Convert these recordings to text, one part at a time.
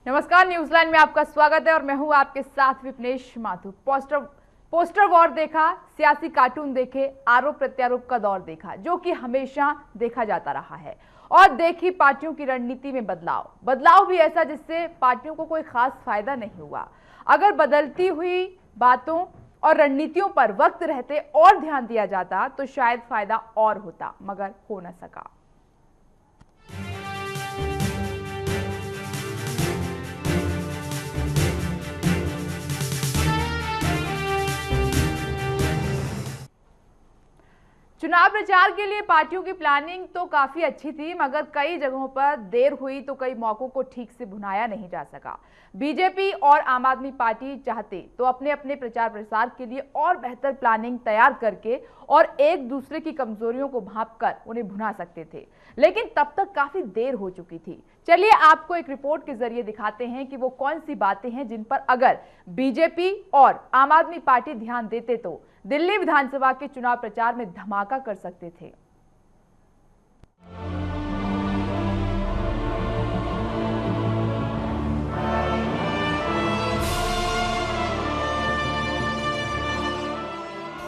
नमस्कार, न्यूजीलैंड में आपका स्वागत है और मैं हूं आपके साथ विपनेश माथुर। पोस्टर वॉर देखा, सियासी कार्टून देखे, आरोप प्रत्यारोप का दौर देखा, जो कि हमेशा देखा जाता रहा है। और देखी पार्टियों की रणनीति में बदलाव भी ऐसा जिससे पार्टियों को कोई खास फायदा नहीं हुआ। अगर बदलती हुई बातों और रणनीतियों पर वक्त रहते और ध्यान दिया जाता तो शायद फायदा और होता, मगर हो न सका। चुनाव प्रचार के लिए पार्टियों की प्लानिंग तो काफी अच्छी थी, मगर कई जगहों पर देर हुई तो कई मौकों को ठीक से भुनाया नहीं जा सका। बीजेपी और आम आदमी पार्टी चाहते तो अपने अपने प्रचार प्रसार के लिए और बेहतर प्लानिंग तैयार करके और एक दूसरे की कमजोरियों को भांपकर उन्हें भुना सकते थे, लेकिन तब तक काफी देर हो चुकी थी। चलिए आपको एक रिपोर्ट के जरिए दिखाते हैं कि वो कौन सी बातें हैं जिन पर अगर बीजेपी और आम आदमी पार्टी ध्यान देते तो दिल्ली विधानसभा के चुनाव प्रचार में धमाका कर सकते थे।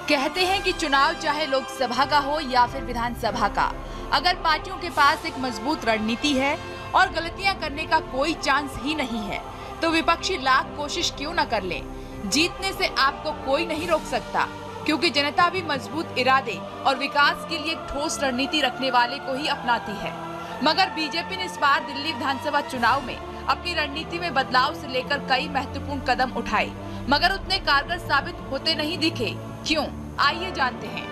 कहते हैं कि चुनाव चाहे लोकसभा का हो या फिर विधानसभा का, अगर पार्टियों के पास एक मजबूत रणनीति है और गलतियां करने का कोई चांस ही नहीं है तो विपक्षी लाख कोशिश क्यों न कर ले, जीतने से आपको कोई नहीं रोक सकता, क्योंकि जनता भी मजबूत इरादे और विकास के लिए एक ठोस रणनीति रखने वाले को ही अपनाती है। मगर बीजेपी ने इस बार दिल्ली विधानसभा चुनाव में अपनी रणनीति में बदलाव से लेकर कई महत्वपूर्ण कदम उठाए, मगर उतने कारगर साबित होते नहीं दिखे। क्यों, आइए जानते हैं।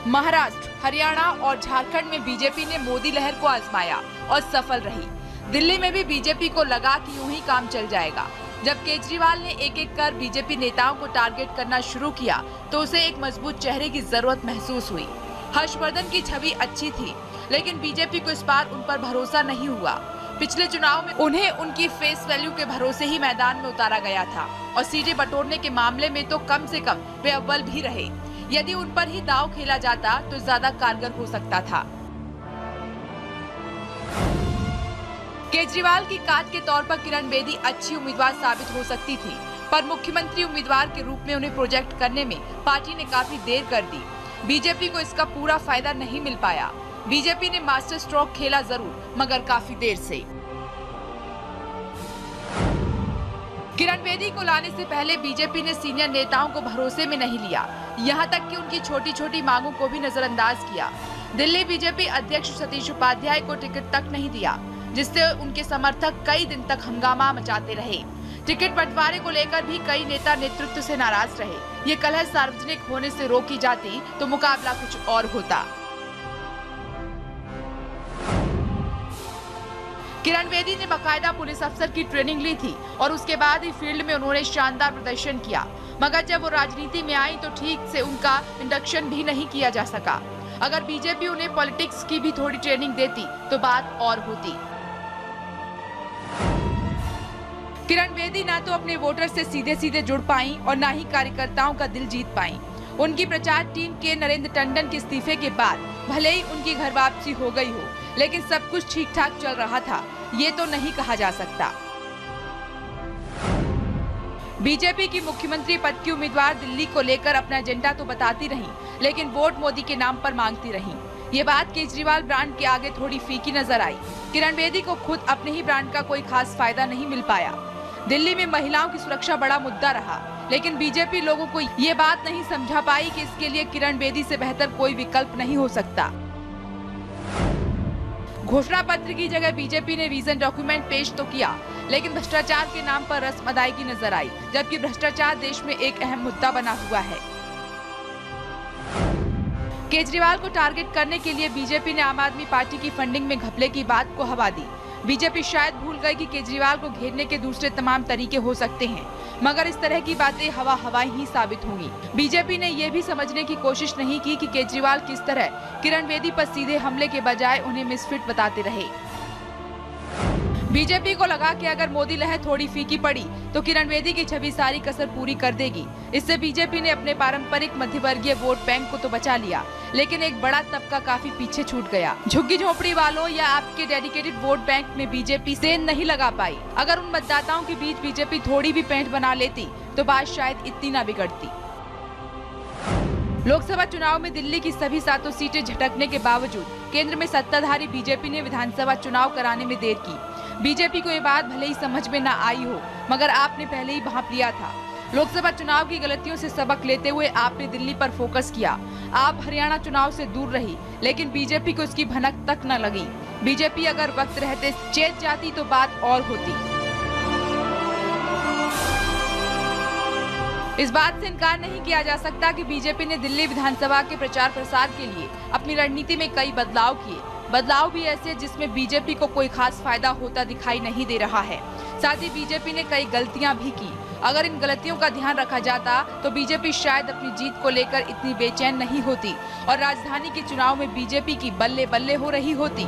महाराष्ट्र, हरियाणा और झारखंड में बीजेपी ने मोदी लहर को आजमाया और सफल रही। दिल्ली में भी बीजेपी को लगा कि यूं ही काम चल जाएगा। जब केजरीवाल ने एक एक कर बीजेपी नेताओं को टारगेट करना शुरू किया तो उसे एक मजबूत चेहरे की जरूरत महसूस हुई। हर्षवर्धन की छवि अच्छी थी, लेकिन बीजेपी को इस बार उन पर भरोसा नहीं हुआ। पिछले चुनाव में उन्हें उनकी फेस वैल्यू के भरोसे ही मैदान में उतारा गया था और सीटें बटोरने के मामले में तो कम से कम वे अव्वल भी रहे। यदि उन पर ही दांव खेला जाता तो ज्यादा कारगर हो सकता था। केजरीवाल की काट के तौर पर किरण बेदी अच्छी उम्मीदवार साबित हो सकती थी, पर मुख्यमंत्री उम्मीदवार के रूप में उन्हें प्रोजेक्ट करने में पार्टी ने काफी देर कर दी। बीजेपी को इसका पूरा फायदा नहीं मिल पाया। बीजेपी ने मास्टर स्ट्रोक खेला जरूर, मगर काफी देर से। किरण बेदी को लाने से पहले बीजेपी ने सीनियर नेताओं को भरोसे में नहीं लिया, यहाँ तक कि उनकी छोटी छोटी मांगों को भी नजरअंदाज किया। दिल्ली बीजेपी अध्यक्ष सतीश उपाध्याय को टिकट तक नहीं दिया, जिससे उनके समर्थक कई दिन तक हंगामा मचाते रहे। टिकट बंटवारे को लेकर भी कई नेता नेतृत्व से नाराज रहे। ये कलह सार्वजनिक होने से रोकी जाती तो मुकाबला कुछ और होता। किरण बेदी ने बकायदा पुलिस अफसर की ट्रेनिंग ली थी और उसके बाद ही फील्ड में उन्होंने शानदार प्रदर्शन किया, मगर जब वो राजनीति में आई तो ठीक से उनका इंडक्शन भी नहीं किया जा सका। अगर बीजेपी उन्हें पॉलिटिक्स की भी थोड़ी ट्रेनिंग देती तो बात और होती। किरण बेदी ना तो अपने वोटर से सीधे सीधे जुड़ पाई और ना ही कार्यकर्ताओं का दिल जीत पाई। उनकी प्रचार टीम के नरेंद्र टंडन के इस्तीफे के बाद भले ही उनकी घर वापसी हो गई हो, लेकिन सब कुछ ठीक ठाक चल रहा था, ये तो नहीं कहा जा सकता। बीजेपी की मुख्यमंत्री पद की उम्मीदवार दिल्ली को लेकर अपना एजेंडा तो बताती रही, लेकिन वोट मोदी के नाम पर मांगती रही। ये बात केजरीवाल ब्रांड के आगे थोड़ी फीकी नजर आई। किरण बेदी को खुद अपने ही ब्रांड का कोई खास फायदा नहीं मिल पाया। दिल्ली में महिलाओं की सुरक्षा बड़ा मुद्दा रहा, लेकिन बीजेपी लोगों को ये बात नहीं समझा पाई कि इसके लिए किरण बेदी से बेहतर कोई विकल्प नहीं हो सकता। घोषणा पत्र की जगह बीजेपी ने विजन डॉक्यूमेंट पेश तो किया, लेकिन भ्रष्टाचार के नाम पर रस्म अदायगी नजर आई, जबकि भ्रष्टाचार देश में एक अहम मुद्दा बना हुआ है। केजरीवाल को टारगेट करने के लिए बीजेपी ने आम आदमी पार्टी की फंडिंग में घपले की बात को हवा दी। बीजेपी शायद भूल गई कि केजरीवाल को घेरने के दूसरे तमाम तरीके हो सकते हैं, मगर इस तरह की बातें हवाई ही साबित होंगी। बीजेपी ने यह भी समझने की कोशिश नहीं की कि केजरीवाल किस तरह किरण बेदी पर सीधे हमले के बजाय उन्हें मिसफिट बताते रहे। बीजेपी को लगा कि अगर मोदी लहर थोड़ी फीकी पड़ी तो किरण बेदी की छवि सारी कसर पूरी कर देगी। इससे बीजेपी ने अपने पारंपरिक मध्यवर्गीय वोट बैंक को तो बचा लिया, लेकिन एक बड़ा तबका काफी पीछे छूट गया। झुग्गी झोपड़ी वालों या आपके डेडिकेटेड वोट बैंक में बीजेपी सेंध नहीं लगा पाई। अगर उन मतदाताओं के बीच बीजेपी थोड़ी भी पैंठ बना लेती तो बात शायद इतनी ना बिगड़ती। लोकसभा चुनाव में दिल्ली की सभी 7 सीटें झटकने के बावजूद केंद्र में सत्ताधारी बीजेपी ने विधानसभा चुनाव कराने में देर की। बीजेपी को ये बात भले ही समझ में न आई हो, मगर आपने पहले ही भांप लिया था। लोकसभा चुनाव की गलतियों से सबक लेते हुए आपने दिल्ली पर फोकस किया। आप हरियाणा चुनाव से दूर रही, लेकिन बीजेपी को इसकी भनक तक न लगी। बीजेपी अगर वक्त रहते चेत जाती तो बात और होती। इस बात से इनकार नहीं किया जा सकता कि बीजेपी ने दिल्ली विधानसभा के प्रचार प्रसार के लिए अपनी रणनीति में कई बदलाव किए। बदलाव भी ऐसे जिसमें बीजेपी को कोई खास फायदा होता दिखाई नहीं दे रहा है। साथ ही बीजेपी ने कई गलतियां भी की। अगर इन गलतियों का ध्यान रखा जाता तो बीजेपी शायद अपनी जीत को लेकर इतनी बेचैन नहीं होती और राजधानी के चुनाव में बीजेपी की बल्ले बल्ले हो रही होती।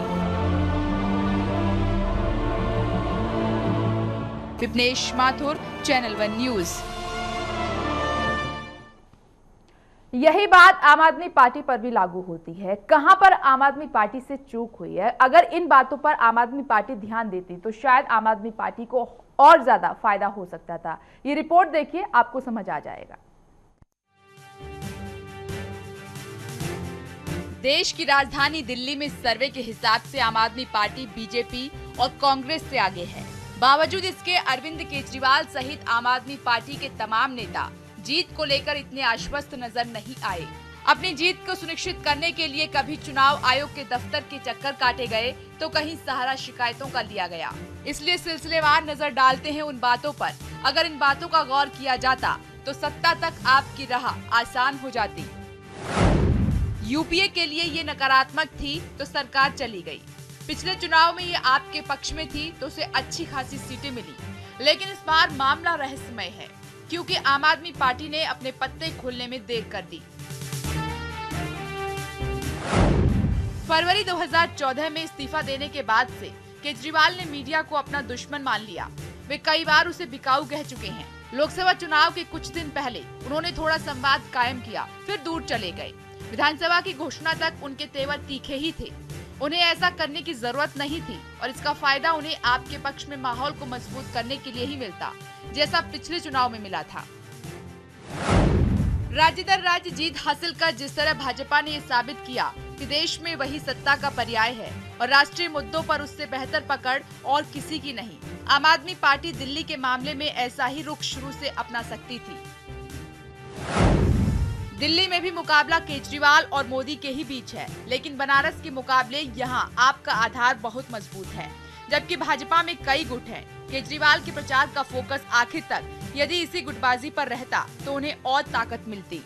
Vipnesh Mathur, channel 1 news. यही बात आम आदमी पार्टी पर भी लागू होती है। कहां पर आम आदमी पार्टी से चूक हुई है? अगर इन बातों पर आम आदमी पार्टी ध्यान देती तो शायद आम आदमी पार्टी को और ज्यादा फायदा हो सकता था। ये रिपोर्ट देखिए, आपको समझ आ जाएगा। देश की राजधानी दिल्ली में सर्वे के हिसाब से आम आदमी पार्टी बीजेपी और कांग्रेस से आगे है। बावजूद इसके अरविंद केजरीवाल सहित आम आदमी पार्टी के तमाम नेता जीत को लेकर इतने आश्वस्त नजर नहीं आए। अपनी जीत को सुनिश्चित करने के लिए कभी चुनाव आयोग के दफ्तर के चक्कर काटे गए तो कहीं सहारा शिकायतों का लिया गया। इसलिए सिलसिलेवार नजर डालते हैं उन बातों पर। अगर इन बातों का गौर किया जाता तो सत्ता तक आपकी राह आसान हो जाती। यूपीए के लिए ये नकारात्मक थी तो सरकार चली गई। पिछले चुनाव में ये आपके पक्ष में थी तो उसे अच्छी खासी सीटें मिली। लेकिन इस बार मामला रहस्यमय है, क्योंकि आम आदमी पार्टी ने अपने पत्ते खोलने में देर कर दी। फरवरी 2014 में इस्तीफा देने के बाद से केजरीवाल ने मीडिया को अपना दुश्मन मान लिया। वे कई बार उसे बिकाऊ कह चुके हैं। लोकसभा चुनाव के कुछ दिन पहले उन्होंने थोड़ा संवाद कायम किया, फिर दूर चले गए। विधानसभा की घोषणा तक उनके तेवर तीखे ही थे। उन्हें ऐसा करने की जरूरत नहीं थी और इसका फायदा उन्हें आपके पक्ष में माहौल को मजबूत करने के लिए ही मिलता, जैसा पिछले चुनाव में मिला था। राज्य दर राज्य जीत हासिल कर जिस तरह भाजपा ने ये साबित किया कि देश में वही सत्ता का पर्याय है और राष्ट्रीय मुद्दों पर उससे बेहतर पकड़ और किसी की नहीं। आम आदमी पार्टी दिल्ली के मामले में ऐसा ही रुख शुरू से अपना सकती थी। दिल्ली में भी मुकाबला केजरीवाल और मोदी के ही बीच है, लेकिन बनारस के मुकाबले यहाँ आपका आधार बहुत मजबूत है, जबकि भाजपा में कई गुट हैं। केजरीवाल के प्रचार का फोकस आखिर तक यदि इसी गुटबाजी पर रहता तो उन्हें और ताकत मिलती।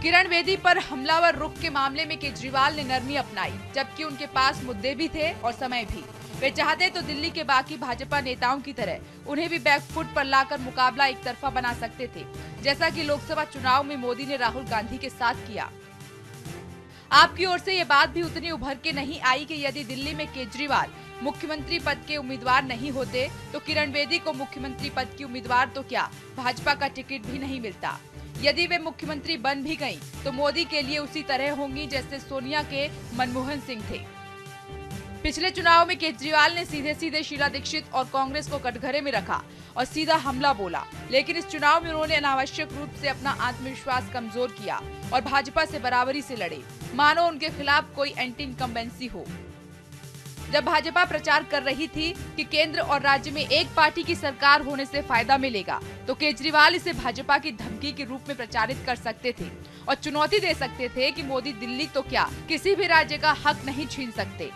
किरण बेदी पर हमलावर रुख के मामले में केजरीवाल ने नरमी अपनाई, जबकि उनके पास मुद्दे भी थे और समय भी। वे चाहते तो दिल्ली के बाकी भाजपा नेताओं की तरह उन्हें भी बैकफुट पर लाकर मुकाबला एक तरफा बना सकते थे, जैसा कि लोकसभा चुनाव में मोदी ने राहुल गांधी के साथ किया। आपकी ओर से ये बात भी उतनी उभर के नहीं आई कि यदि दिल्ली में केजरीवाल मुख्यमंत्री पद के उम्मीदवार नहीं होते तो किरण बेदी को मुख्यमंत्री पद की उम्मीदवार तो क्या भाजपा का टिकट भी नहीं मिलता। यदि वे मुख्यमंत्री बन भी गयी तो मोदी के लिए उसी तरह होंगी जैसे सोनिया के मनमोहन सिंह थे। पिछले चुनाव में केजरीवाल ने सीधे सीधे शीला दीक्षित और कांग्रेस को कटघरे में रखा और सीधा हमला बोला, लेकिन इस चुनाव में उन्होंने अनावश्यक रूप से अपना आत्मविश्वास कमजोर किया और भाजपा से बराबरी से लड़े, मानो उनके खिलाफ कोई एंटी इनकम्बेंसी हो। जब भाजपा प्रचार कर रही थी कि केंद्र और राज्य में एक पार्टी की सरकार होने से फायदा मिलेगा, तो केजरीवाल इसे भाजपा की धमकी के रूप में प्रचारित कर सकते थे और चुनौती दे सकते थे कि मोदी दिल्ली तो क्या किसी भी राज्य का हक नहीं छीन सकते।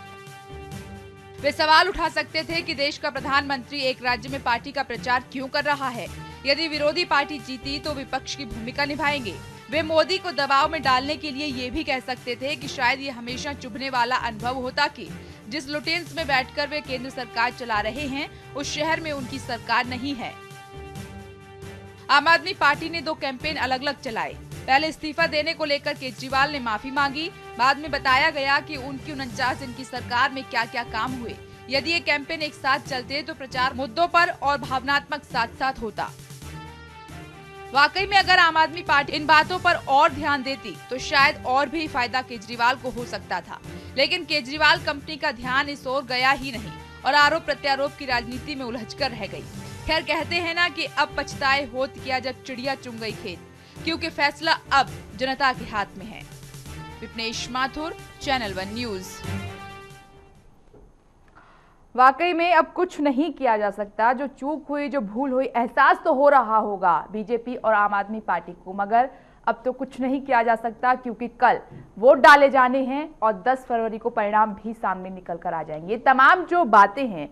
वे सवाल उठा सकते थे कि देश का प्रधानमंत्री एक राज्य में पार्टी का प्रचार क्यों कर रहा है। यदि विरोधी पार्टी जीती तो विपक्ष की भूमिका निभाएंगे। वे मोदी को दबाव में डालने के लिए ये भी कह सकते थे कि शायद ये हमेशा चुभने वाला अनुभव होता कि जिस लुटेन्स में बैठकर वे केंद्र सरकार चला रहे हैं उस शहर में उनकी सरकार नहीं है। आम आदमी पार्टी ने 2 कैंपेन अलग अलग चलाए। पहले इस्तीफा देने को लेकर केजरीवाल ने माफी मांगी। बाद में बताया गया कि उनकी 49 दिन की सरकार में क्या क्या काम हुए। यदि ये कैंपेन एक साथ चलते तो प्रचार मुद्दों पर और भावनात्मक साथ साथ होता। वाकई में अगर आम आदमी पार्टी इन बातों पर और ध्यान देती तो शायद और भी फायदा केजरीवाल को हो सकता था, लेकिन केजरीवाल कंपनी का ध्यान इस ओर गया ही नहीं और आरोप प्रत्यारोप की राजनीति में उलझकर रह गई। खैर, कहते हैं ना कि अब पछताए होत किया जब चिड़िया चुन गई खेत, क्योंकि फैसला अब जनता के हाथ में है। Vipnesh Mathur, channel 1 news. वाकई में अब कुछ नहीं किया जा सकता। जो चूक हुई, जो भूल हुई, एहसास तो हो रहा होगा बीजेपी और आम आदमी पार्टी को, मगर अब तो कुछ नहीं किया जा सकता, क्योंकि कल वोट डाले जाने हैं और 10 फरवरी को परिणाम भी सामने निकल कर आ जाएंगे। तमाम जो बातें हैं,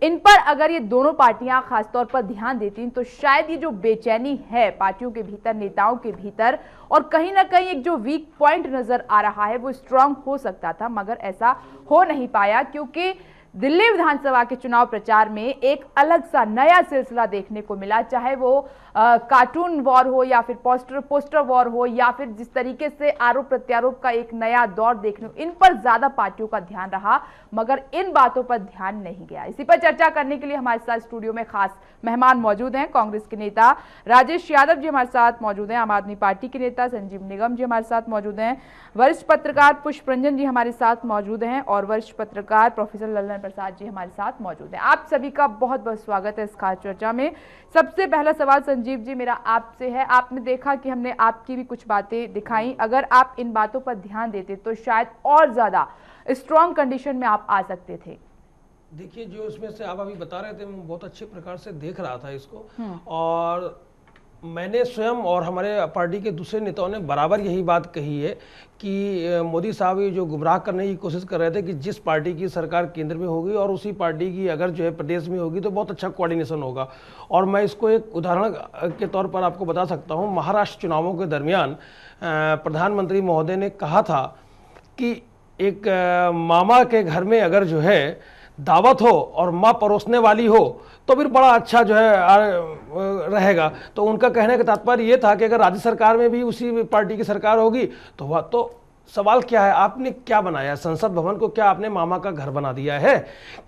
इन पर अगर ये दोनों पार्टियां खासतौर पर ध्यान देती तो शायद ये जो बेचैनी है पार्टियों के भीतर, नेताओं के भीतर, और कहीं ना कहीं एक जो वीक पॉइंट नजर आ रहा है वो स्ट्रांग हो सकता था, मगर ऐसा हो नहीं पाया, क्योंकि दिल्ली विधानसभा के चुनाव प्रचार में एक अलग सा नया सिलसिला देखने को मिला। चाहे वो कार्टून वॉर हो या फिर पोस्टर वॉर हो या फिर जिस तरीके से आरोप प्रत्यारोप का एक नया दौर देखने, इन पर ज्यादा पार्टियों का ध्यान रहा, मगर इन बातों पर ध्यान नहीं गया। इसी पर चर्चा करने के लिए हमारे साथ स्टूडियो में खास मेहमान मौजूद हैं। कांग्रेस के नेता राजेश यादव जी हमारे साथ मौजूद हैं, आम आदमी पार्टी के नेता संजीव निगम जी हमारे साथ मौजूद हैं, वरिष्ठ पत्रकार पुष्प रंजन जी हमारे साथ मौजूद हैं और वरिष्ठ पत्रकार प्रोफेसर ललन प्रसाद जी हमारे साथ मौजूद हैं। आप सभी का बहुत बहुत स्वागत है इस खास चर्चा में। सबसे पहला सवाल संजीव जी मेरा आपसे है। आपने देखा कि हमने आपकी भी कुछ बातें दिखाई, अगर आप इन बातों पर ध्यान देते तो शायद और ज्यादा स्ट्रॉन्ग कंडीशन में आप आ सकते थे। देखिए, जो इसमें से आप अभी बता रहे थे मैं बहुत अच्छे प्रकार से देख रहा था इसको, और मैंने स्वयं और हमारे पार्टी के दूसरे नेताओं ने बराबर यही बात कही है कि मोदी साहब ये जो गुमराह करने की कोशिश कर रहे थे कि जिस पार्टी की सरकार केंद्र में होगी और उसी पार्टी की अगर जो है प्रदेश में होगी तो बहुत अच्छा कोऑर्डिनेशन होगा। और मैं इसको एक उदाहरण के तौर पर आपको बता सकता हूँ। महाराष्ट्र चुनावों के दरमियान प्रधानमंत्री महोदय ने कहा था कि एक मामा के घर में अगर जो है दावत हो और माँ परोसने वाली हो तो फिर बड़ा अच्छा जो है रहेगा। तो उनका कहने का तात्पर्य ये था कि अगर राज्य सरकार में भी उसी पार्टी की सरकार होगी तो वह तो सवाल क्या है, आपने क्या बनाया? संसद भवन को क्या आपने मामा का घर बना दिया है?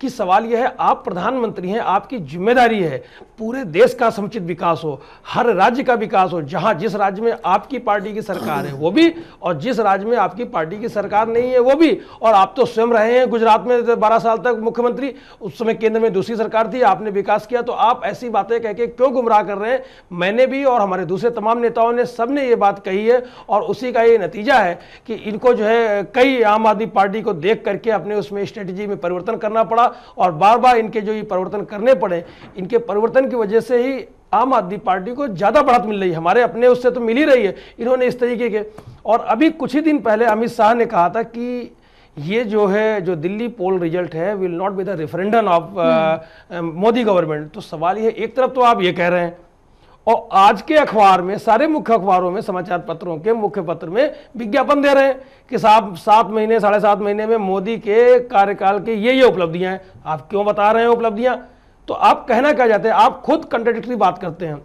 कि सवाल यह है, आप प्रधानमंत्री हैं, आपकी जिम्मेदारी है पूरे देश का समुचित विकास हो, हर राज्य का विकास हो। जहां जिस राज्य में आपकी पार्टी की सरकार है वो भी, और जिस राज्य में आपकी पार्टी की सरकार नहीं है वो भी। और आप तो स्वयं रहे हैं गुजरात में 12 साल तक मुख्यमंत्री, उस समय केंद्र में दूसरी सरकार थी, आपने विकास किया, तो आप ऐसी बातें कह के क्यों गुमराह कर रहे हैं? मैंने भी और हमारे दूसरे तमाम नेताओं ने सबने ये बात कही है, और उसी का ये नतीजा है कि इनको जो है कई आम आदमी पार्टी को देख करके अपने उसमें स्ट्रेटेजी में परिवर्तन करना पड़ा, और बार बार इनके जो ये परिवर्तन करने पड़े, इनके परिवर्तन की वजह से ही आम आदमी पार्टी को ज्यादा बढ़त मिल रही है। हमारे अपने उससे तो मिल ही रही है, इन्होंने इस तरीके के। और अभी कुछ ही दिन पहले अमित शाह ने कहा था कि ये जो है जो दिल्ली पोल रिजल्ट है will not be the referendum of Modi government. तो सवाल ये, एक तरफ तो आप ये कह रहे हैं और आज के अखबार में, सारे मुख्य अखबारों में, समाचार पत्रों के मुख्य पत्र में विज्ञापन दे रहे हैं कि साहब 7 महीने 7.5 महीने में मोदी के कार्यकाल के ये उपलब्धियां हैं। आप क्यों बता रहे हैं उपलब्धियां? तो आप कहना क्या चाहते हैं? आप खुद कंट्राडिक्टरी बात करते हैं।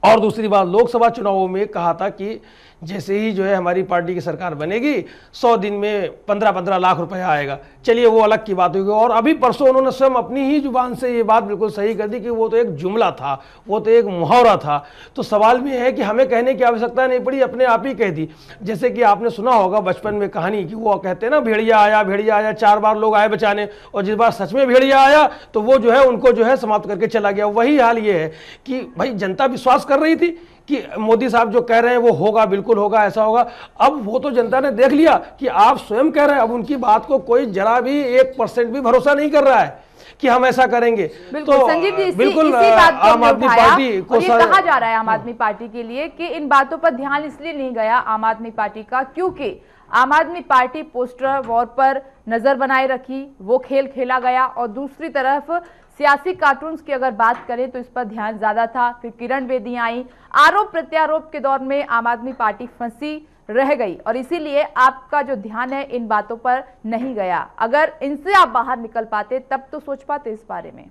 और दूसरी बात, लोकसभा चुनावों में कहा था कि जैसे ही जो है हमारी पार्टी की सरकार बनेगी 100 दिन में 15-15 लाख रुपए आएगा। चलिए वो अलग की बात होगी। और अभी परसों उन्होंने स्वयं अपनी ही जुबान से ये बात बिल्कुल सही कर दी कि वो तो एक जुमला था, वो तो एक मुहावरा था। तो सवाल भी है कि हमें कहने की आवश्यकता नहीं पड़ी, अपने आप ही कह दी। जैसे कि आपने सुना होगा बचपन में कहानी कि वो कहते हैं ना, भेड़िया आया 4 बार लोग आए बचाने, और जिस बार सच में भेड़िया आया तो वो जो है उनको जो है समाप्त करके चला गया। वही हाल ये है कि भाई जनता विश्वास कर रही थी कि मोदी साहब जो कह रहे हैं वो होगा, बिल्कुल होगा, ऐसा होगा। अब वो तो जनता ने देख लिया कि आप स्वयं कह रहे हैं, अब उनकी बात को कोई जरा भी 1% भी भरोसा नहीं कर रहा है कि हम ऐसा करेंगे। तो संजीव जी, बिल्कुल आम आदमी पार्टी को ये कहा जा रहा है आम आदमी पार्टी के लिए कि इन बातों पर ध्यान इसलिए नहीं गया आम आदमी पार्टी का क्योंकि आम आदमी पार्टी पोस्टर वॉर पर नजर बनाए रखी, वो खेल खेला गया, और दूसरी तरफ सियासी कार्टून्स की अगर बात करें तो इस पर ध्यान ज्यादा था। फिर किरण बेदी आई, आरोप प्रत्यारोप के दौर में आम आदमी पार्टी फंसी रह गई, और इसीलिए आपका जो ध्यान है इन बातों पर नहीं गया। अगर इनसे आप बाहर निकल पाते तब तो सोच पाते इस बारे में।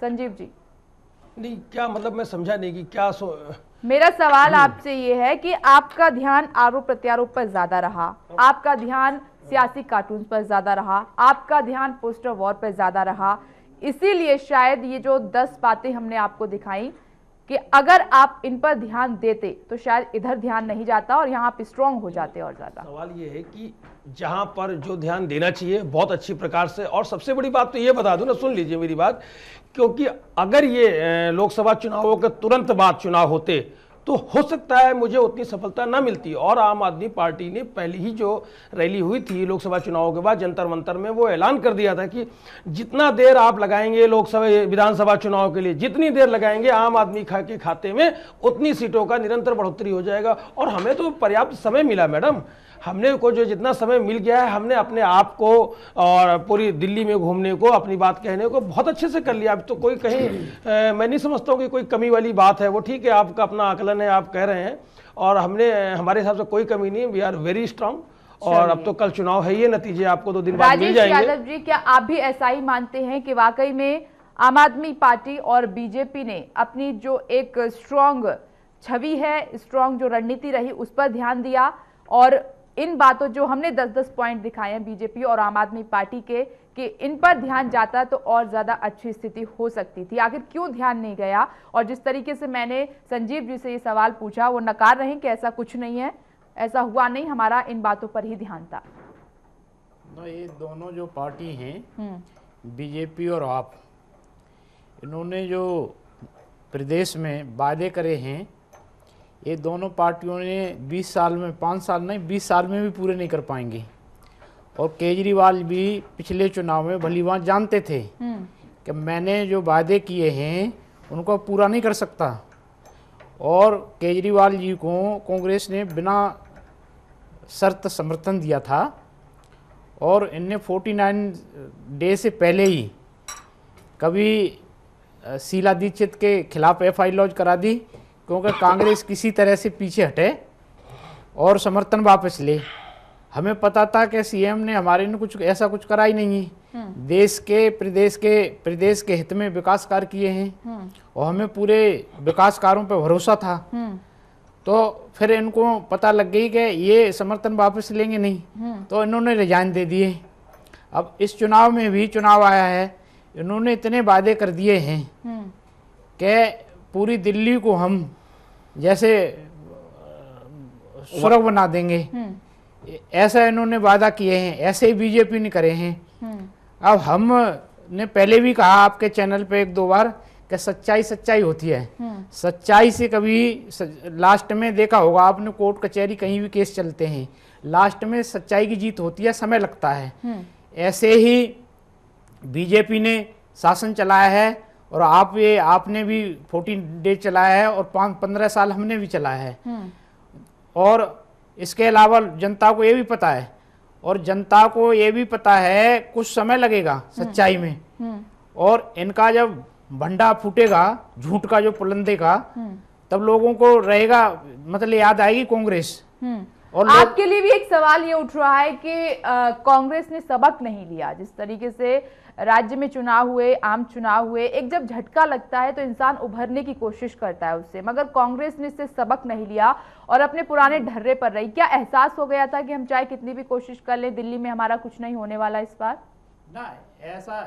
संजीव जी नहीं, क्या मतलब मैं समझा नहीं कि क्या मेरा सवाल आपसे ये है कि आपका ध्यान आरोप प्रत्यारोप पर ज्यादा रहा, आपका ध्यान सियासी कार्टून पर ज्यादा रहा, आपका ध्यान पोस्टर वॉर पर ज्यादा रहा। इसीलिए शायद ये जो 10 बातें हमने आपको दिखाई कि अगर आप इन पर ध्यान देते तो शायद इधर ध्यान नहीं जाता और यहाँ आप स्ट्रांग हो जाते और ज्यादा। सवाल ये है कि जहां पर जो ध्यान देना चाहिए बहुत अच्छी प्रकार से, और सबसे बड़ी बात तो ये बता दूं ना, सुन लीजिए मेरी बात, क्योंकि अगर ये लोकसभा चुनावों के तुरंत बाद चुनाव होते तो हो सकता है मुझे उतनी सफलता ना मिलती। और आम आदमी पार्टी ने पहली ही जो रैली हुई थी लोकसभा चुनाव के बाद जंतर मंतर में, वो ऐलान कर दिया था कि जितना देर आप लगाएंगे लोकसभा विधानसभा चुनाव के लिए, जितनी देर लगाएंगे आम आदमी के खाते में उतनी सीटों का निरंतर बढ़ोतरी हो जाएगा। और हमें तो पर्याप्त समय मिला मैडम, हमने को जो जितना समय मिल गया है हमने अपने आप को और पूरी दिल्ली में घूमने को, अपनी बात कहने को बहुत अच्छे से कर लिया। अब तो कोई कहीं मैं नहीं समझता हूँ कि कोई कमी वाली बात है। वो ठीक है, आपका अपना आकलन है, आप कह रहे हैं, और हमने हमारे हिसाब से कोई कमी नहीं, वी आर वेरी स्ट्रांग। और अब तो कल चुनाव है, ये नतीजे आपको 2 दिन बाद मिल जाएंगे। राजेश यादव जी, क्या आप भी ऐसा ही मानते हैं कि वाकई में आम आदमी पार्टी और बीजेपी ने अपनी जो एक स्ट्रांग छवि है, स्ट्रांग जो रणनीति रही, उस पर ध्यान दिया, और इन बातों जो हमने 10-10 पॉइंट दिखाए हैं बीजेपी और आम आदमी पार्टी के, कि इन पर ध्यान जाता तो और ज्यादा अच्छी स्थिति हो सकती थी? आखिर क्यों ध्यान नहीं गया? और जिस तरीके से मैंने संजीव जी से ये सवाल पूछा, वो नकार रहे हैं कि ऐसा कुछ नहीं है, ऐसा हुआ नहीं, हमारा इन बातों पर ही ध्यान था। तो ये दोनों जो पार्टी हैं, बीजेपी और आप, इन्होंने जो प्रदेश में वादे करे हैं, ये दोनों पार्टियों ने 20 साल में, 5 साल नहीं 20 साल में भी पूरे नहीं कर पाएंगे। और केजरीवाल भी पिछले चुनाव में भलीभांति जानते थे कि मैंने जो वादे किए हैं उनको पूरा नहीं कर सकता। और केजरीवाल जी को कांग्रेस ने बिना शर्त समर्थन दिया था, और इनने 49 डे से पहले ही कभी शीला दीक्षित के खिलाफ FI लॉन्च करा दी, क्योंकि कांग्रेस किसी तरह से पीछे हटे और समर्थन वापस ले। हमें पता था कि सीएम ने हमारे ने ऐसा कुछ करा ही नहीं है। देश के प्रदेश के हित में विकास कार्य किए हैं और हमें पूरे विकास कार्यों पर भरोसा था। तो फिर इनको पता लग गई कि ये समर्थन वापस लेंगे नहीं, तो इन्होंने रिजाइन दे दिए। अब इस चुनाव में भी, चुनाव आया है, इन्होंने इतने वादे कर दिए हैं कि पूरी दिल्ली को हम जैसे स्वर्ग बना देंगे, ऐसा इन्होंने वादा किए हैं। ऐसे ही बीजेपी ने करे हैं। अब हमने पहले भी कहा आपके चैनल पे 1-2 बार कि सच्चाई सच्चाई होती है। सच्चाई से कभी लास्ट में देखा होगा आपने, कोर्ट कचहरी कहीं भी केस चलते हैं, लास्ट में सच्चाई की जीत होती है, समय लगता है। ऐसे ही बीजेपी ने शासन चलाया है, और आपने भी 14 डे चलाया है, और 15 साल हमने भी चलाया है। और इसके अलावा जनता को ये भी पता है, और जनता को ये भी पता है कुछ समय लगेगा सच्चाई में, और इनका जब भंडा फूटेगा झूठ का, जो पुलंदे का, तब लोगों को रहेगा, मतलब याद आएगी कांग्रेस। और आपके लिए भी एक सवाल ये उठ रहा है कि कांग्रेस ने सबक नहीं लिया। जिस तरीके से राज्य में चुनाव हुए, आम चुनाव हुए, एक जब झटका लगता है तो इंसान उभरने की कोशिश करता है उससे, मगर कांग्रेस ने इससे सबक नहीं लिया और अपने पुराने ढर्रे पर रही। क्या एहसास हो गया था कि हम चाहे कितनी भी कोशिश कर लें, दिल्ली में हमारा कुछ नहीं होने वाला इस बार? ना,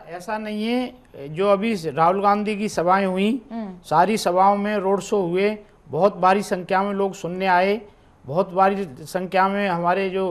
ऐसा नहीं है। जो अभी राहुल गांधी की सभाएं हुई, सारी सभाओं में रोड शो हुए, बहुत भारी संख्या में लोग सुनने आए, बहुत भारी संख्या में हमारे जो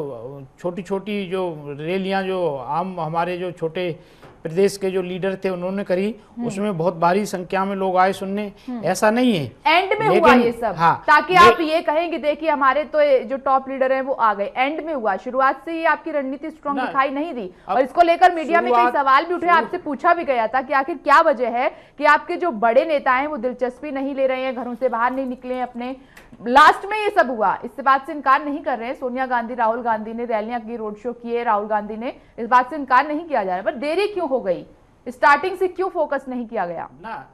छोटी छोटी जो रैलियां, जो आम हमारे जो छोटे प्रदेश के जो लीडर थे उन्होंने करी, उसमें बहुत भारी संख्या में लोग आए सुनने। ऐसा नहीं है एंड में हुआ ये सब। हाँ, ताकि आप ये कहेंगे देखिए हमारे तो जो टॉप लीडर हैं वो आ गए, एंड में हुआ। शुरुआत से ये आपकी रणनीति स्ट्रांग दिखाई नहीं दी, और इसको लेकर मीडिया में कई सवाल भी उठे, आपसे पूछा भी गया था कि आखिर क्या वजह है कि आपके जो बड़े नेता हैं वो दिलचस्पी नहीं ले रहे हैं, घरों से बाहर नहीं निकले हैं अपने। लास्ट में ये सब हुआ, इस बात से इनकार नहीं कर रहे हैं। सोनिया गांधी, राहुल गांधी ने रैलियां की, रोड शो किए, राहुल गांधी ने, इस बात से इनकार नहीं किया जा रहा है, पर देरी क्यों हो गई? स्टार्टिंग से क्यों फोकस नहीं किया गया? ना,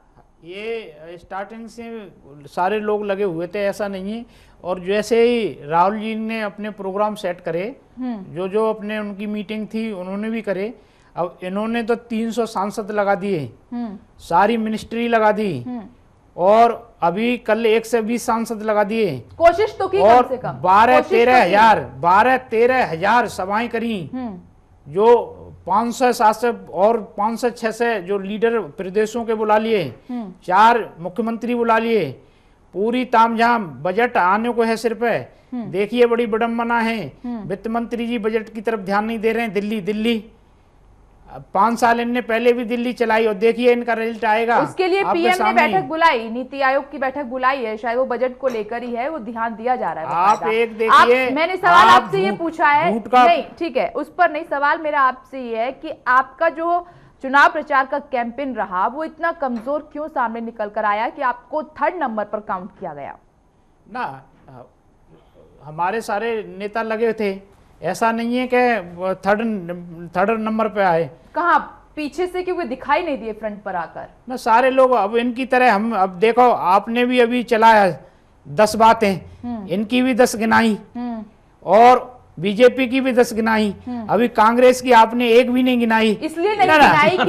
ये स्टार्टिंग से सारे लोग लगे हुए थे, ऐसा नहीं है। और जैसे ही राहुल जी ने अपने प्रोग्राम सेट करे, जो अपने उनकी मीटिंग थी उन्होंने भी करे। अब इन्होंने तो 300 सांसद लगा दिए, सारी मिनिस्ट्री लगा दी, और अभी कल 120 सांसद लगा दिए कोशिश तो की और कम से कम 12-13 हजार सभाएं करी, जो 500-700 और 500-600 जो लीडर प्रदेशों के बुला लिए, 4 मुख्यमंत्री बुला लिए, पूरी तामझाम, बजट आने को है सिर पे। देखिए बड़ी विडंबना है, वित्त मंत्री जी बजट की तरफ ध्यान नहीं दे रहे हैं। दिल्ली 5 साल इनने पहले भी दिल्ली चलाई और देखिए इनका रिजल्ट आएगा। उसके लिए आपके पीएम ने सामने। बैठक बुलाई, नीति आयोग की बैठक बुलाई है, शायद वो बजट को लेकर ही है, वो ध्यान दिया जा रहा है। आप एक देखिए, मैंने सवाल आप आपसे ये पूछा है, नहीं ठीक है, उस पर नहीं, सवाल मेरा आपसे ये है कि आपका जो चुनाव प्रचार का कैंपेन रहा वो इतना कमजोर क्यों सामने निकल कर आया कि आपको 3rd नंबर पर काउंट किया गया? ना हमारे सारे नेता लगे थे, ऐसा नहीं है कि थर्ड नंबर पे आए। कहाँ पीछे से क्योंकि दिखाई नहीं दिए फ्रंट पर आकर? ना सारे लोग अब इनकी तरह हम, अब देखो आपने भी अभी चलाया 10 बातें, इनकी भी 10 गिनाई और बीजेपी की भी 10 गिनाई, अभी कांग्रेस की आपने एक भी नहीं गिनाई। इसलिए नहीं गिनाई कि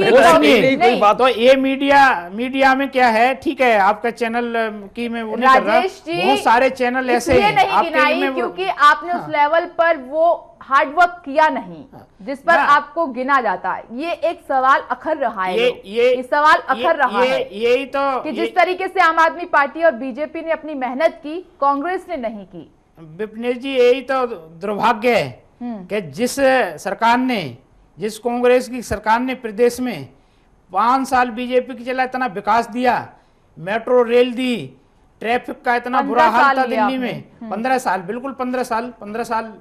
नहीं, तो ये मीडिया में क्या है, ठीक है आपका चैनल की मैं वो नहीं कर रहा, बहुत सारे चैनल ऐसे हैं नहीं गिनाई क्योंकि आपने उस लेवल पर वो हार्ड वर्क किया नहीं जिस पर आपको गिना जाता है। ये एक सवाल अखर रहा है, ये सवाल अखर रहा है यही तो कि जिस तरीके से आम आदमी पार्टी और बीजेपी ने अपनी मेहनत की, कांग्रेस ने नहीं की। विपिनेश जी, यही तो दुर्भाग्य है कि जिस कांग्रेस की सरकार ने प्रदेश में 5 साल बीजेपी की चला, इतना विकास दिया, मेट्रो रेल दी, ट्रैफिक का इतना बुरा हाल था दिल्ली में, 15 साल, बिल्कुल 15 साल